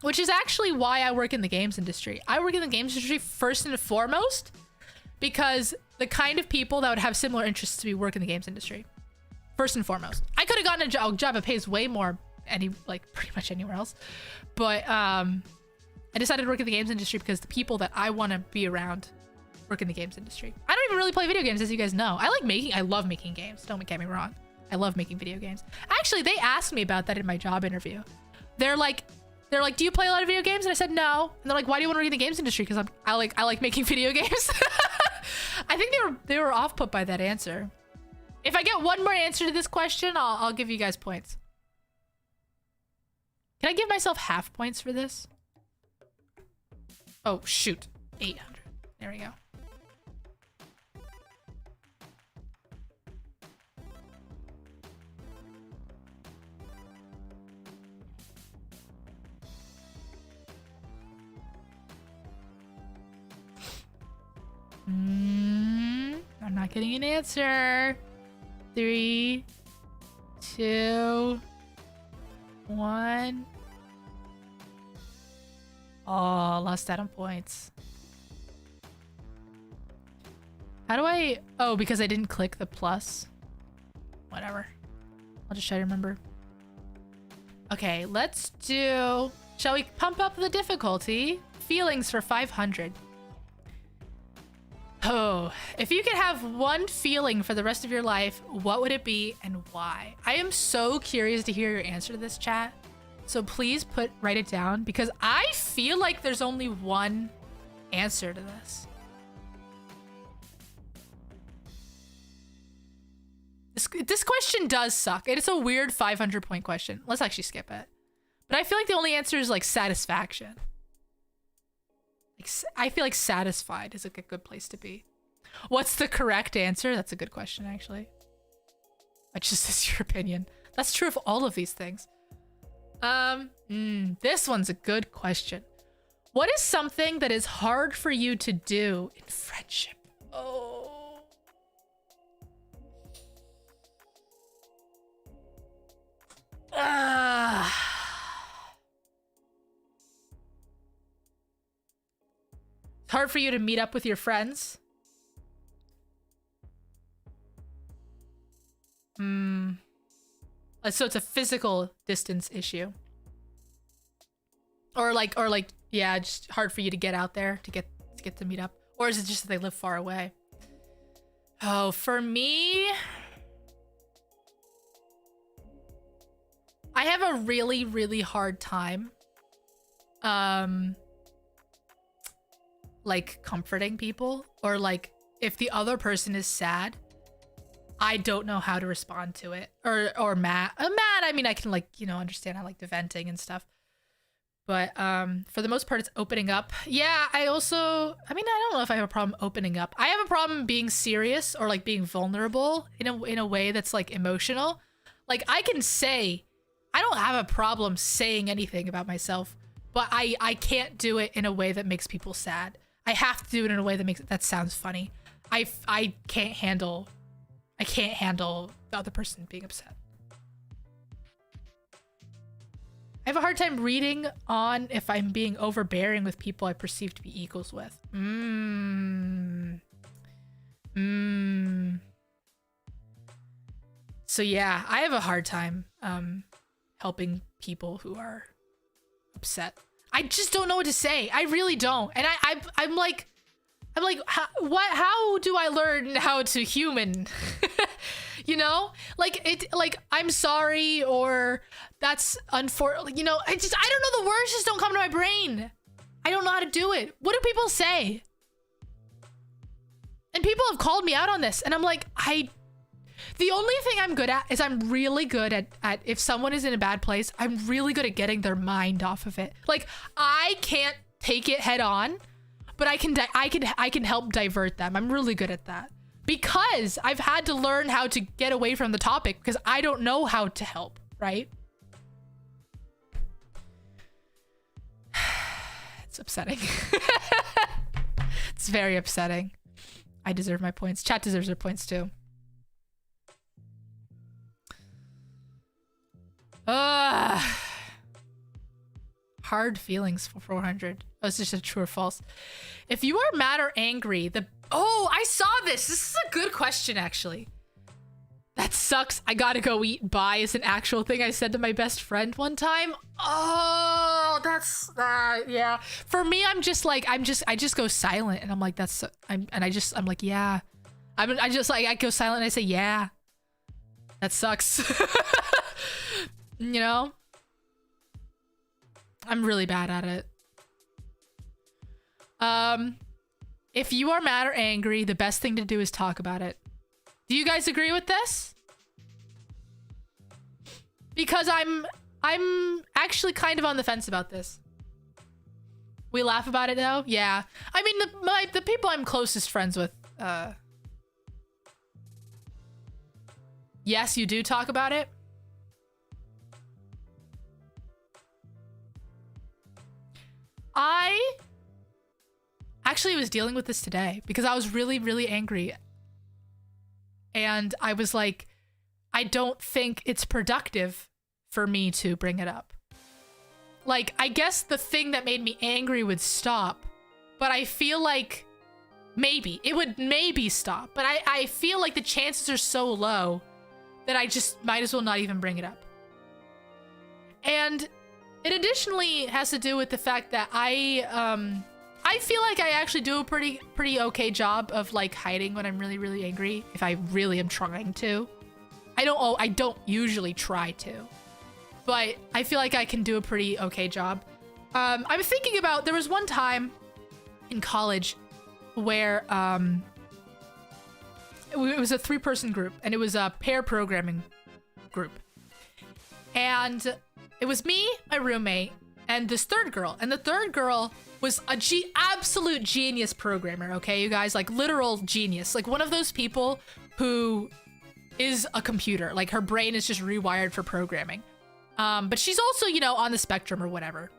Speaker 1: Which is actually why I work in the games industry. I work in the games industry first and foremost because the kind of people that would have similar interests to me work in the games industry. First and foremost. I could have gotten a job that pays way more pretty much anywhere else. But I decided to work in the games industry because the people that I want to be around work in the games industry. I don't even really play video games, as you guys know. I love making games. Don't get me wrong. I love making video games. Actually, they asked me about that in my job interview. They're like, do you play a lot of video games? And I said, no. And they're like, why do you want to work in the games industry? Because I like making video games. I think they were off put by that answer. If I get one more answer to this question, I'll give you guys points. Can I give myself half points for this? Oh, shoot. 800. There we go. I'm not getting an answer. 3, 2, 1. Oh, lost out on points. How do I... Oh, because I didn't click the plus. Whatever. I'll just try to remember. Okay, let's do... Shall we pump up the difficulty? Feelings for 500. Oh, Oh, if you could have one feeling for the rest of your life, what would it be and why? I am so curious to hear your answer to this, chat. So please write it down, because I feel like there's only one answer to this. This question does suck. It is a weird 500-point question. Let's actually skip it. But I feel like the only answer is like satisfaction. I feel like satisfied is a good place to be. What's the correct answer? That's a good question, actually. That just is your opinion. That's true of all of these things. This one's a good question. What is something that is hard for you to do in friendship? Oh. It's hard for you to meet up with your friends. So it's a physical distance issue. Or like, yeah, just hard for you to get out there to get to meet up. Or is it just that they live far away? Oh, for me, I have a really, really hard time like comforting people, or like if the other person is sad, I don't know how to respond to it. Or mad. I mean, I can like, you know, understand I like the venting and stuff. But for the most part, it's opening up. Yeah, I don't know if I have a problem opening up. I have a problem being serious or like being vulnerable in a way that's like emotional. Like I can say, I don't have a problem saying anything about myself, but I can't do it in a way that makes people sad. I have to do it in a way that sounds funny. I can't handle the other person being upset. I have a hard time reading on if I'm being overbearing with people I perceive to be equals with. So yeah, I have a hard time helping people who are upset. I just don't know what to say. I really don't. And I'm like, how do I learn how to human? You know, like I'm sorry, or that's unfortunate. You know, I don't know. The words just don't come to my brain. I don't know how to do it. What do people say? And people have called me out on this, and I'm like, the only thing I'm good at is I'm really good at if someone is in a bad place, I'm really good at getting their mind off of it. Like I can't take it head on, but I can help divert them. I'm really good at that. Because I've had to learn how to get away from the topic because I don't know how to help, right? It's upsetting. It's very upsetting. I deserve my points. Chat deserves their points too. Hard feelings for 400. Oh, it's just a true or false. If you are mad or angry, oh, I saw this. This is a good question, actually. That sucks. I gotta go eat. Bye is an actual thing I said to my best friend one time. Oh, that's yeah. For me, I just go silent, and I'm like, I'm like, yeah. I go silent and I say, yeah. That sucks. You know? I'm really bad at it. If you are mad or angry, the best thing to do is talk about it. Do you guys agree with this? Because I'm actually kind of on the fence about this. We laugh about it though? Yeah. I mean, the people I'm closest friends with, yes, you do talk about it. I actually was dealing with this today because I was really, really angry. And I was like, I don't think it's productive for me to bring it up. Like, I guess the thing that made me angry would stop, but I feel like it would maybe stop. But I feel like the chances are so low that I just might as well not even bring it up. And it additionally has to do with the fact that I I feel like I actually do a pretty okay job of like hiding when I'm really, really angry. If I really am trying to. I don't usually try to, but I feel like I can do a pretty okay job. I'm thinking about, there was one time in college where it was a 3-person group, and it was a pair programming group. And it was me, my roommate, and this third girl. And the third girl was a absolute genius programmer, okay, you guys? Like, literal genius. Like, one of those people who is a computer. Like, her brain is just rewired for programming. But she's also, you know, on the spectrum or whatever.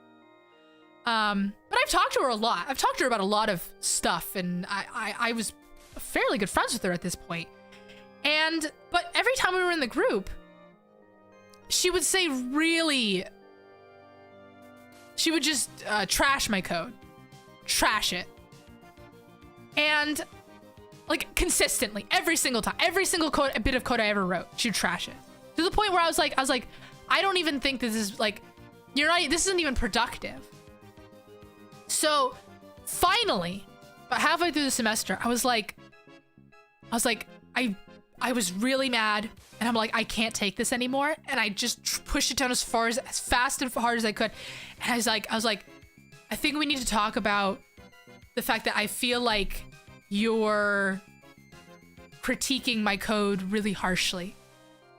Speaker 1: But I've talked to her a lot. I've talked to her about a lot of stuff, and I was fairly good friends with her at this point. But every time we were in the group, she would say she would just trash my code. Trash it. And like consistently, every single time, every single bit of code I ever wrote, she would trash it. To the point where I was like, I don't even think this is like, this isn't even productive. So finally, about halfway through the semester, I was like, I was really mad, and I'm like, I can't take this anymore. And I just pushed it down as fast and hard as I could. And I was like, I think we need to talk about the fact that I feel like you're critiquing my code really harshly.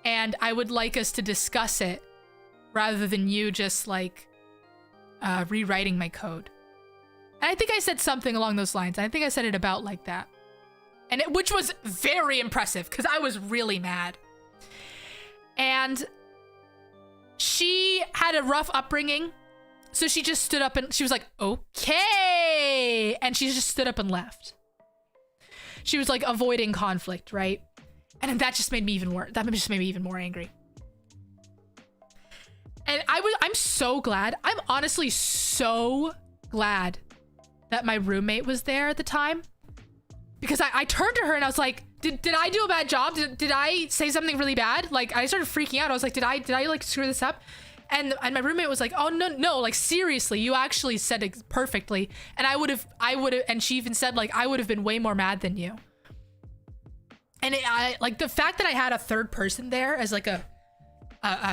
Speaker 1: And I would like us to discuss it rather than you just like rewriting my code. And I think I said something along those lines. I think I said it about like that. And which was very impressive because I was really mad. And she had a rough upbringing. So she just stood up and she was like, okay. And she just stood up and left. She was like avoiding conflict, right? And that just made me even worse. That just made me even more angry. And I'm so glad. I'm honestly so glad that my roommate was there at the time. Because I turned to her and I was like, did I do a bad job? Did I say something really bad? Like, I started freaking out. I was like, did I like screw this up? And my roommate was like, oh, no, like, seriously, you actually said it perfectly. And I would have, and she even said, like, I would have been way more mad than you. And like, the fact that I had a third person there as like a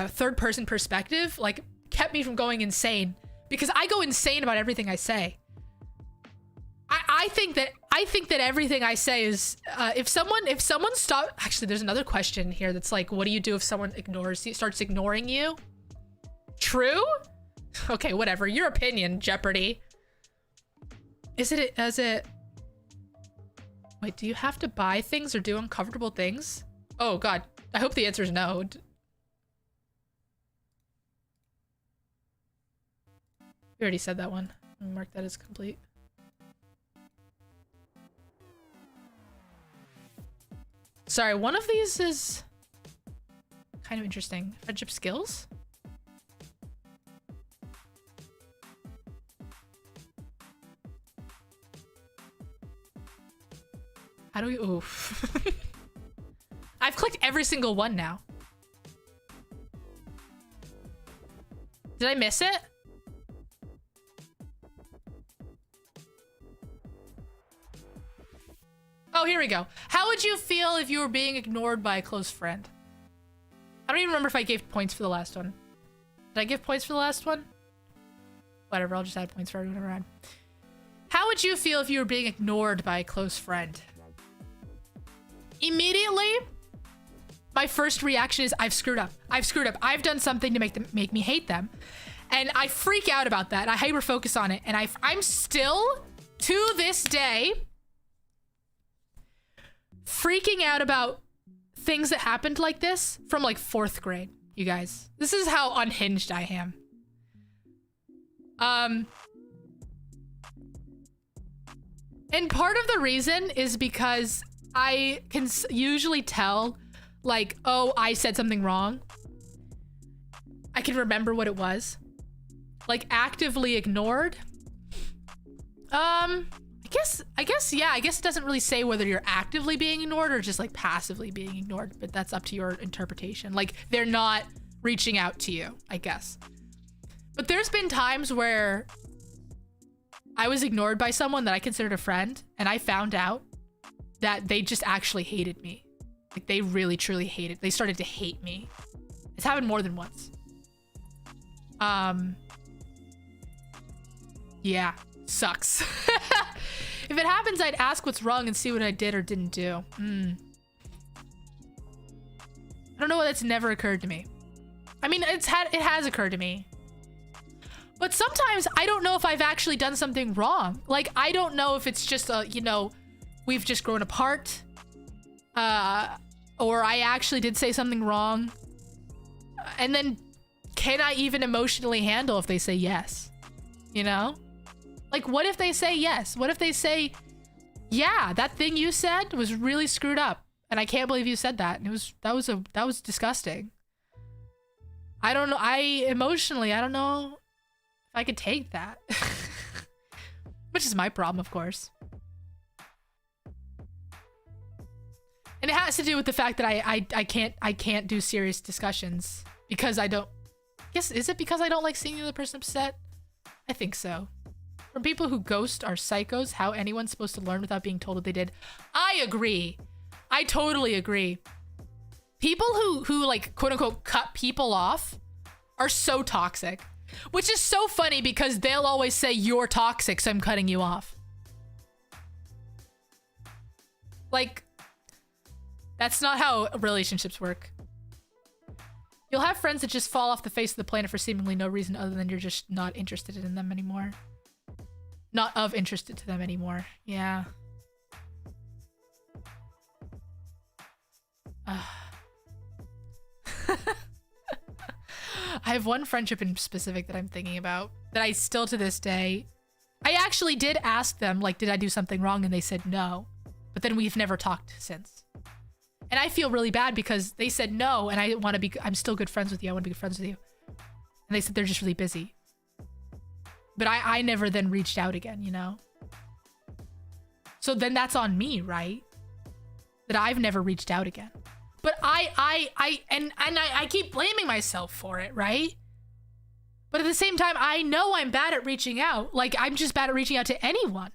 Speaker 1: third person perspective, like, kept me from going insane. Because I go insane about everything I say. I think that everything I say is, if someone actually, there's another question here that's like, what do you do if someone starts ignoring you? True? Okay, whatever. Your opinion, Jeopardy. Wait, do you have to buy things or do uncomfortable things? Oh God, I hope the answer is no. We already said that one. Mark that as complete. Sorry, one of these is kind of interesting. Friendship skills? How do we, oof. I've clicked every single one now. Did I miss it? Oh, here we go. How would you feel if you were being ignored by a close friend? I don't even remember if I gave points for the last one. Did I give points for the last one? Whatever, I'll just add points for everyone around. How would you feel if you were being ignored by a close friend? Immediately, my first reaction is I've screwed up. I've done something to make me hate them. And I freak out about that. I hyper focus on it. And I'm still, to this day, freaking out about things that happened like this from like 4th grade, you guys. This is how unhinged I am. And part of the reason is because I can usually tell, like, oh, I said something wrong. I can remember what it was. Like, actively ignored. I guess, yeah, I guess it doesn't really say whether you're actively being ignored or just like passively being ignored, but that's up to your interpretation. Like, they're not reaching out to you, I guess. But there's been times where I was ignored by someone that I considered a friend, and I found out that they just actually hated me. Like, they really, truly hated. They started to hate me. It's happened more than once. Yeah, sucks. If it happens, I'd ask what's wrong and see what I did or didn't do. I don't know why that's never occurred to me. I mean, it has occurred to me. But sometimes I don't know if I've actually done something wrong. Like, I don't know if it's just you know, we've just grown apart. Or I actually did say something wrong. And then can I even emotionally handle if they say yes? You know? Like, what if they say yes? What if they say, yeah, that thing you said was really screwed up, and I can't believe you said that. And that was disgusting. I don't know. Emotionally, I don't know if I could take that. Which is my problem, of course. And it has to do with the fact that I can't do serious discussions because I don't. Yes, is it because I don't like seeing the other person upset? I think so. From people who ghost are psychos, how anyone's supposed to learn without being told what they did. I agree. I totally agree. People who like quote unquote cut people off are so toxic, which is so funny because they'll always say you're toxic, so I'm cutting you off. Like, that's not how relationships work. You'll have friends that just fall off the face of the planet for seemingly no reason other than you're just not interested in them anymore. Not of interested to them anymore. Yeah. I have one friendship in specific that I'm thinking about that I still to this day, I actually did ask them, like, did I do something wrong? And they said no. But then we've never talked since. And I feel really bad because they said no, and I want to be, I'm still good friends with you. I want to be good friends with you. And they said they're just really busy. But I never then reached out again, you know? So then that's on me, right? That I've never reached out again. But I keep blaming myself for it, right? But at the same time, I know I'm bad at reaching out. Like, I'm just bad at reaching out to anyone.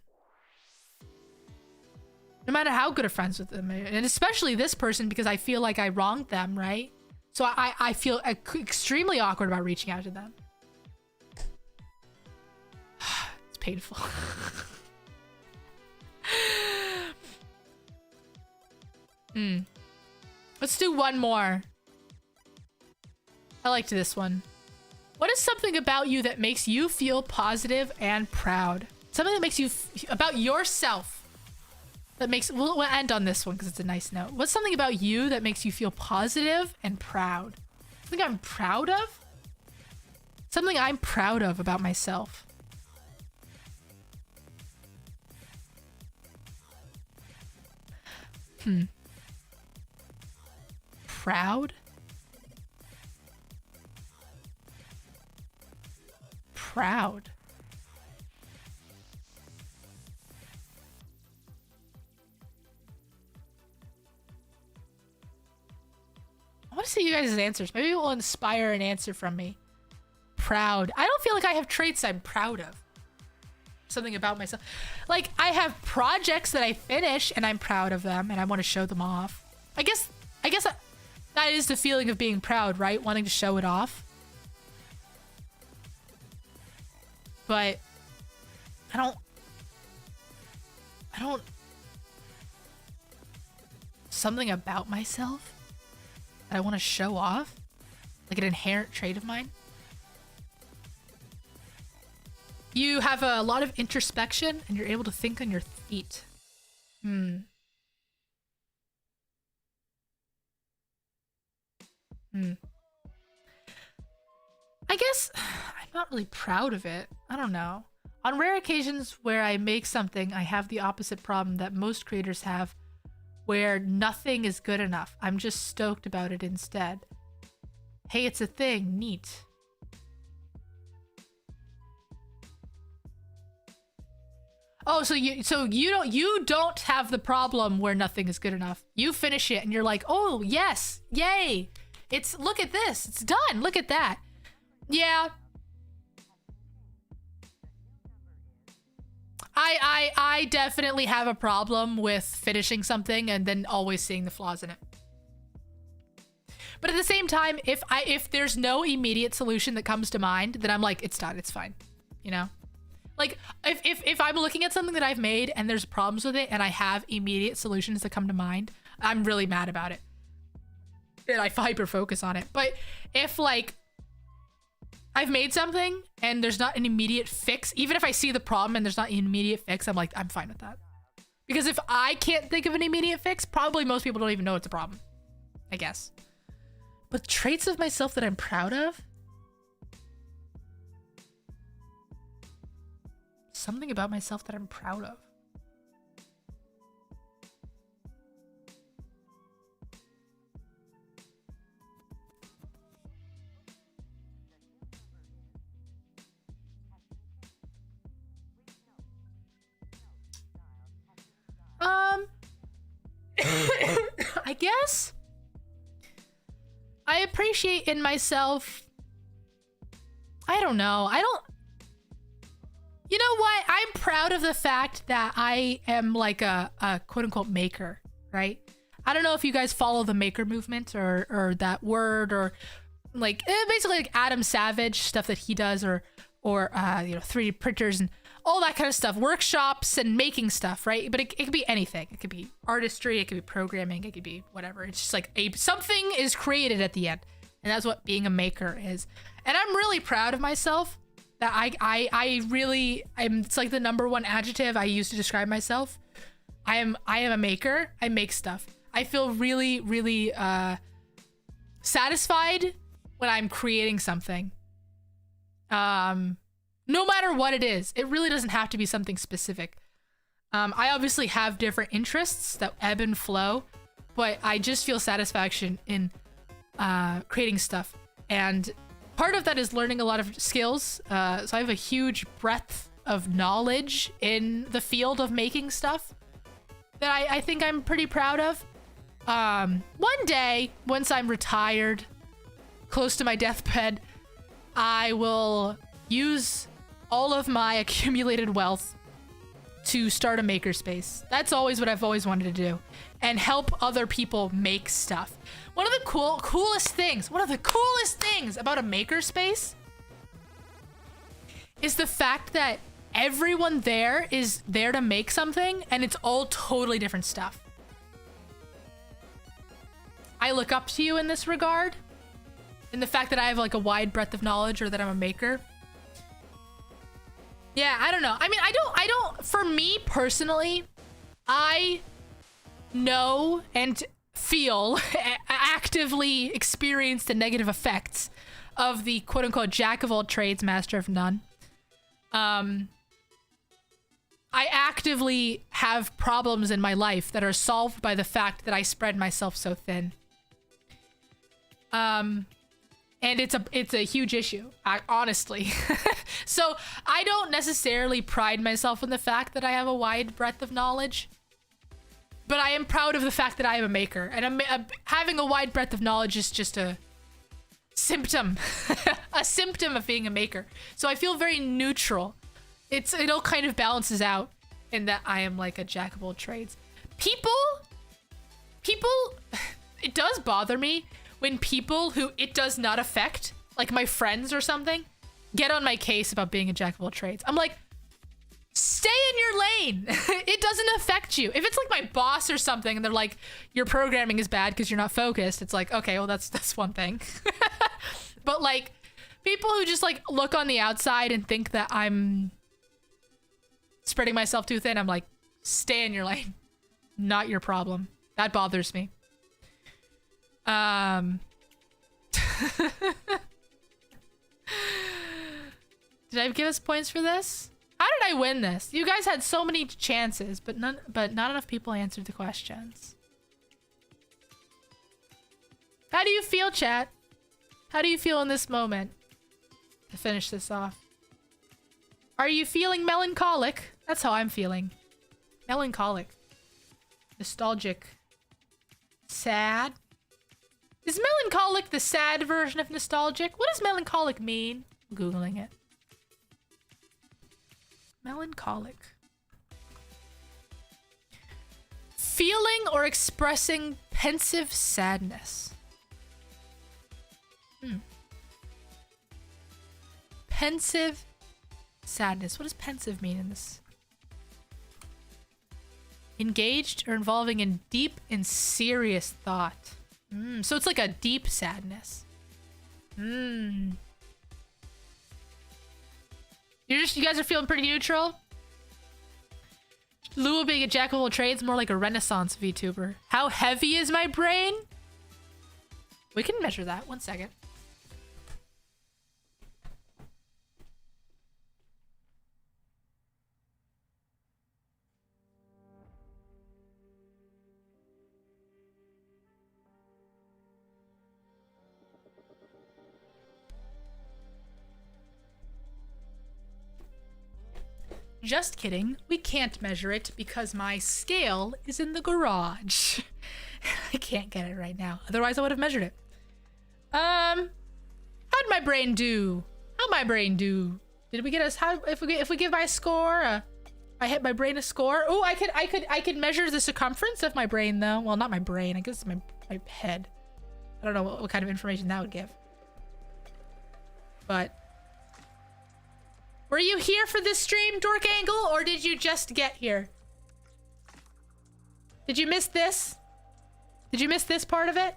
Speaker 1: No matter how good of friends with them. And especially this person because I feel like I wronged them, right? So I feel extremely awkward about reaching out to them. It's painful. Let's do one more. I liked this one. What is something about you that makes you feel positive and proud? Something that makes you about yourself that makes, we'll end on this one because it's a nice note. What's something about you that makes you feel positive and proud? Something I'm proud of? Something I'm proud of about myself. Proud? Proud. I want to see you guys' answers. Maybe it will inspire an answer from me. Proud. I don't feel like I have traits I'm proud of. Something about myself. Like, I have projects that I finish and I'm proud of them and I want to show them off. I guess that is the feeling of being proud, right? Wanting to show it off. But I don't something about myself that I want to show off, like an inherent trait of mine. You have a lot of introspection and you're able to think on your feet. I guess I'm not really proud of it. I don't know. On rare occasions where I make something, I have the opposite problem that most creators have, where nothing is good enough. I'm just stoked about it instead. Hey, it's a thing. Neat. Oh, so you don't have the problem where nothing is good enough. You finish it and you're like, oh yes, yay! Look at this, it's done. Look at that. Yeah. I definitely have a problem with finishing something and then always seeing the flaws in it. But at the same time, if there's no immediate solution that comes to mind, then I'm like, it's done, it's fine, you know? Like, if I'm looking at something that I've made and there's problems with it and I have immediate solutions that come to mind, I'm really mad about it. And I hyper focus on it. But if, like, I've made something and there's not an immediate fix, even if I see the problem and there's not an immediate fix, I'm like, I'm fine with that. Because if I can't think of an immediate fix, probably most people don't even know it's a problem, I guess. But traits of myself that I'm proud of? Something about myself that I'm proud of. I guess I appreciate in myself, I don't know. You know what? I'm proud of the fact that I am like a quote unquote maker, right? I don't know if you guys follow the maker movement or that word, or like basically like Adam Savage stuff that he does, or you know, 3D printers and all that kind of stuff, workshops and making stuff, right? But it could be anything. It could be artistry, it could be programming, it could be whatever. It's just like something is created at the end, and that's what being a maker is. And I'm really proud of myself that it's like the #1 adjective I use to describe myself. I am a maker. I make stuff. I feel really, really satisfied when I'm creating something. No matter what it is, it really doesn't have to be something specific. I obviously have different interests that ebb and flow, but I just feel satisfaction in creating stuff. And part of that is learning a lot of skills. So I have a huge breadth of knowledge in the field of making stuff that I think I'm pretty proud of. One day, once I'm retired, close to my deathbed, I will use all of my accumulated wealth to start a makerspace. That's always what I've always wanted to do, and help other people make stuff. One of the coolest things about a makerspace is the fact that everyone there is there to make something, and it's all totally different stuff. I look up to you in this regard, in the fact that I have like a wide breadth of knowledge, or that I'm a maker. Yeah, I don't know. I mean, I don't, for me personally, I know and feel actively experience the negative effects of the quote unquote jack of all trades, master of none. I actively have problems in my life that are solved by the fact that I spread myself so thin. And it's a huge issue, honestly. So I don't necessarily pride myself in the fact that I have a wide breadth of knowledge, but I am proud of the fact that I am a maker. And having a wide breadth of knowledge is just a symptom, a symptom of being a maker. So I feel very neutral. It all kind of balances out in that I am like a jack of all trades. People, it does bother me when people who it does not affect, like my friends or something, get on my case about being a jack of all trades. I'm like, stay in your lane. It doesn't affect you. If it's like my boss or something and they're like, your programming is bad because you're not focused, it's like, okay, well, that's one thing. But like people who just like look on the outside and think that I'm spreading myself too thin, I'm like, stay in your lane. Not your problem. That bothers me. Did I give us points for this? How did I win this? You guys had so many chances, but not enough people answered the questions. How do you feel, chat? How do you feel in this moment? To finish this off. Are you feeling melancholic? That's how I'm feeling. Melancholic. Nostalgic. Sad. Is melancholic the sad version of nostalgic? What does melancholic mean? I'm Googling it. Melancholic. Feeling or expressing pensive sadness. Pensive sadness. What does pensive mean in this? Engaged or involving in deep and serious thought. So it's like a deep sadness. You guys are feeling pretty neutral? Lua being a jack of all trades, more like a Renaissance VTuber. How heavy is my brain? We can measure that. 1 second. Just kidding. We can't measure it because my scale is in the garage. I can't get it right now. Otherwise, I would have measured it. How'd my brain do? How'd my brain do? Did we get us? How if we give my score? I hit my brain a score. Oh, I could measure the circumference of my brain though. Well, not my brain. I guess my head. I don't know what kind of information that would give. But. Were you here for this stream, Dork Angle, or did you just get here? Did you miss this? Did you miss this part of it?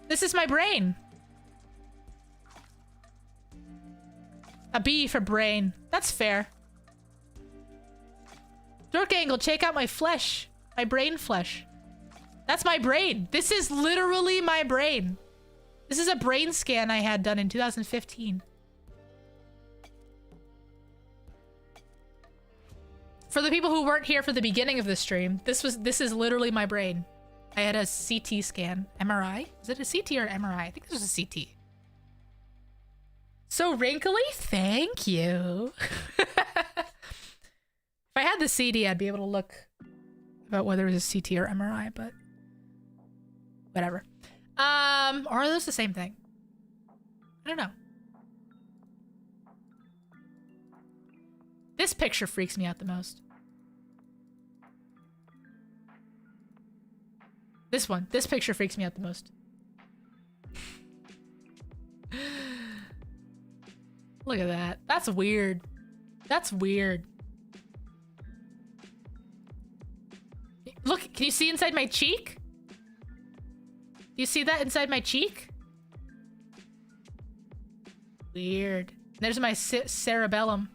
Speaker 1: This is my brain. A B for brain. That's fair. Dork Angle, check out my flesh. My brain flesh. That's my brain. This is literally my brain. This is a brain scan I had done in 2015. For the people who weren't here for the beginning of the stream, this is literally my brain. I had a CT scan. MRI? Is it a CT or MRI? I think this was a CT. So wrinkly? Thank you. If I had the CD, I'd be able to look about whether it was a CT or MRI, but whatever. Or are those the same thing? I don't know. This picture freaks me out the most. This one. This picture freaks me out the most. Look at that. That's weird. That's weird. Look, can you see inside my cheek? You see that inside my cheek? Weird. There's my cerebellum.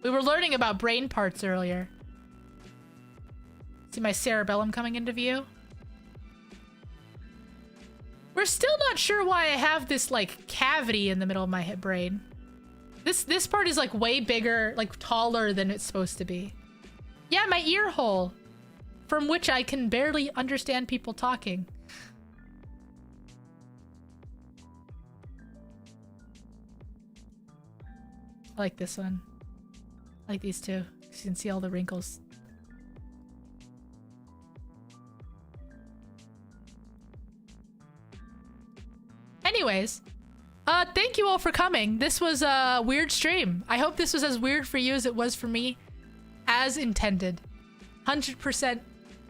Speaker 1: We were learning about brain parts earlier. See my cerebellum coming into view? We're still not sure why I have this, like, cavity in the middle of my brain. This part is, like, way bigger, like, taller than it's supposed to be. Yeah, my ear hole. From which I can barely understand people talking. I like this one. I like these two. You can see all the wrinkles. Anyways, thank you all for coming. This was a weird stream. I hope this was as weird for you as it was for me. As intended. 100%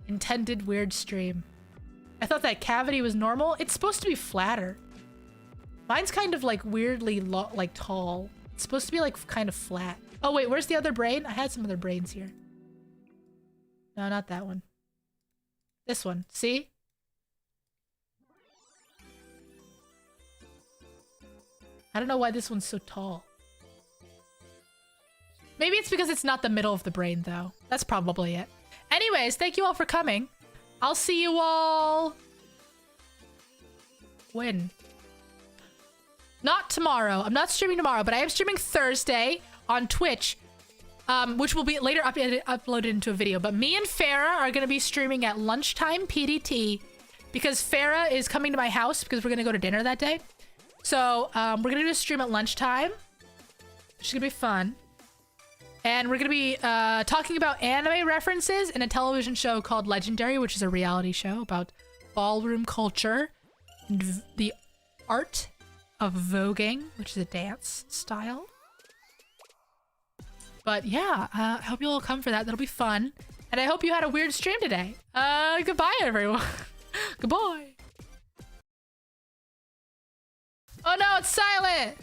Speaker 1: intended weird stream. I thought that cavity was normal. It's supposed to be flatter. Mine's kind of like weirdly like tall. It's supposed to be like kind of flat. Oh wait, where's the other brain? I had some other brains here. No, not that one. This one. See? I don't know why this one's so tall. Maybe it's because it's not the middle of the brain though. That's probably it. Anyways, thank you all for coming. I'll see you all... when? Not tomorrow. I'm not streaming tomorrow, but I am streaming Thursday on Twitch, which will be later uploaded into a video. But me and Farah are going to be streaming at lunchtime PDT because Farah is coming to my house because we're going to go to dinner that day. So we're going to do a stream at lunchtime, which is going to be fun. And we're going to be talking about anime references in a television show called Legendary, which is a reality show about ballroom culture and the art of voguing, which is a dance style. But yeah, I hope you'll all come for that. That'll be fun. And I hope you had a weird stream today. Goodbye, everyone. Goodbye. Oh no, it's silent.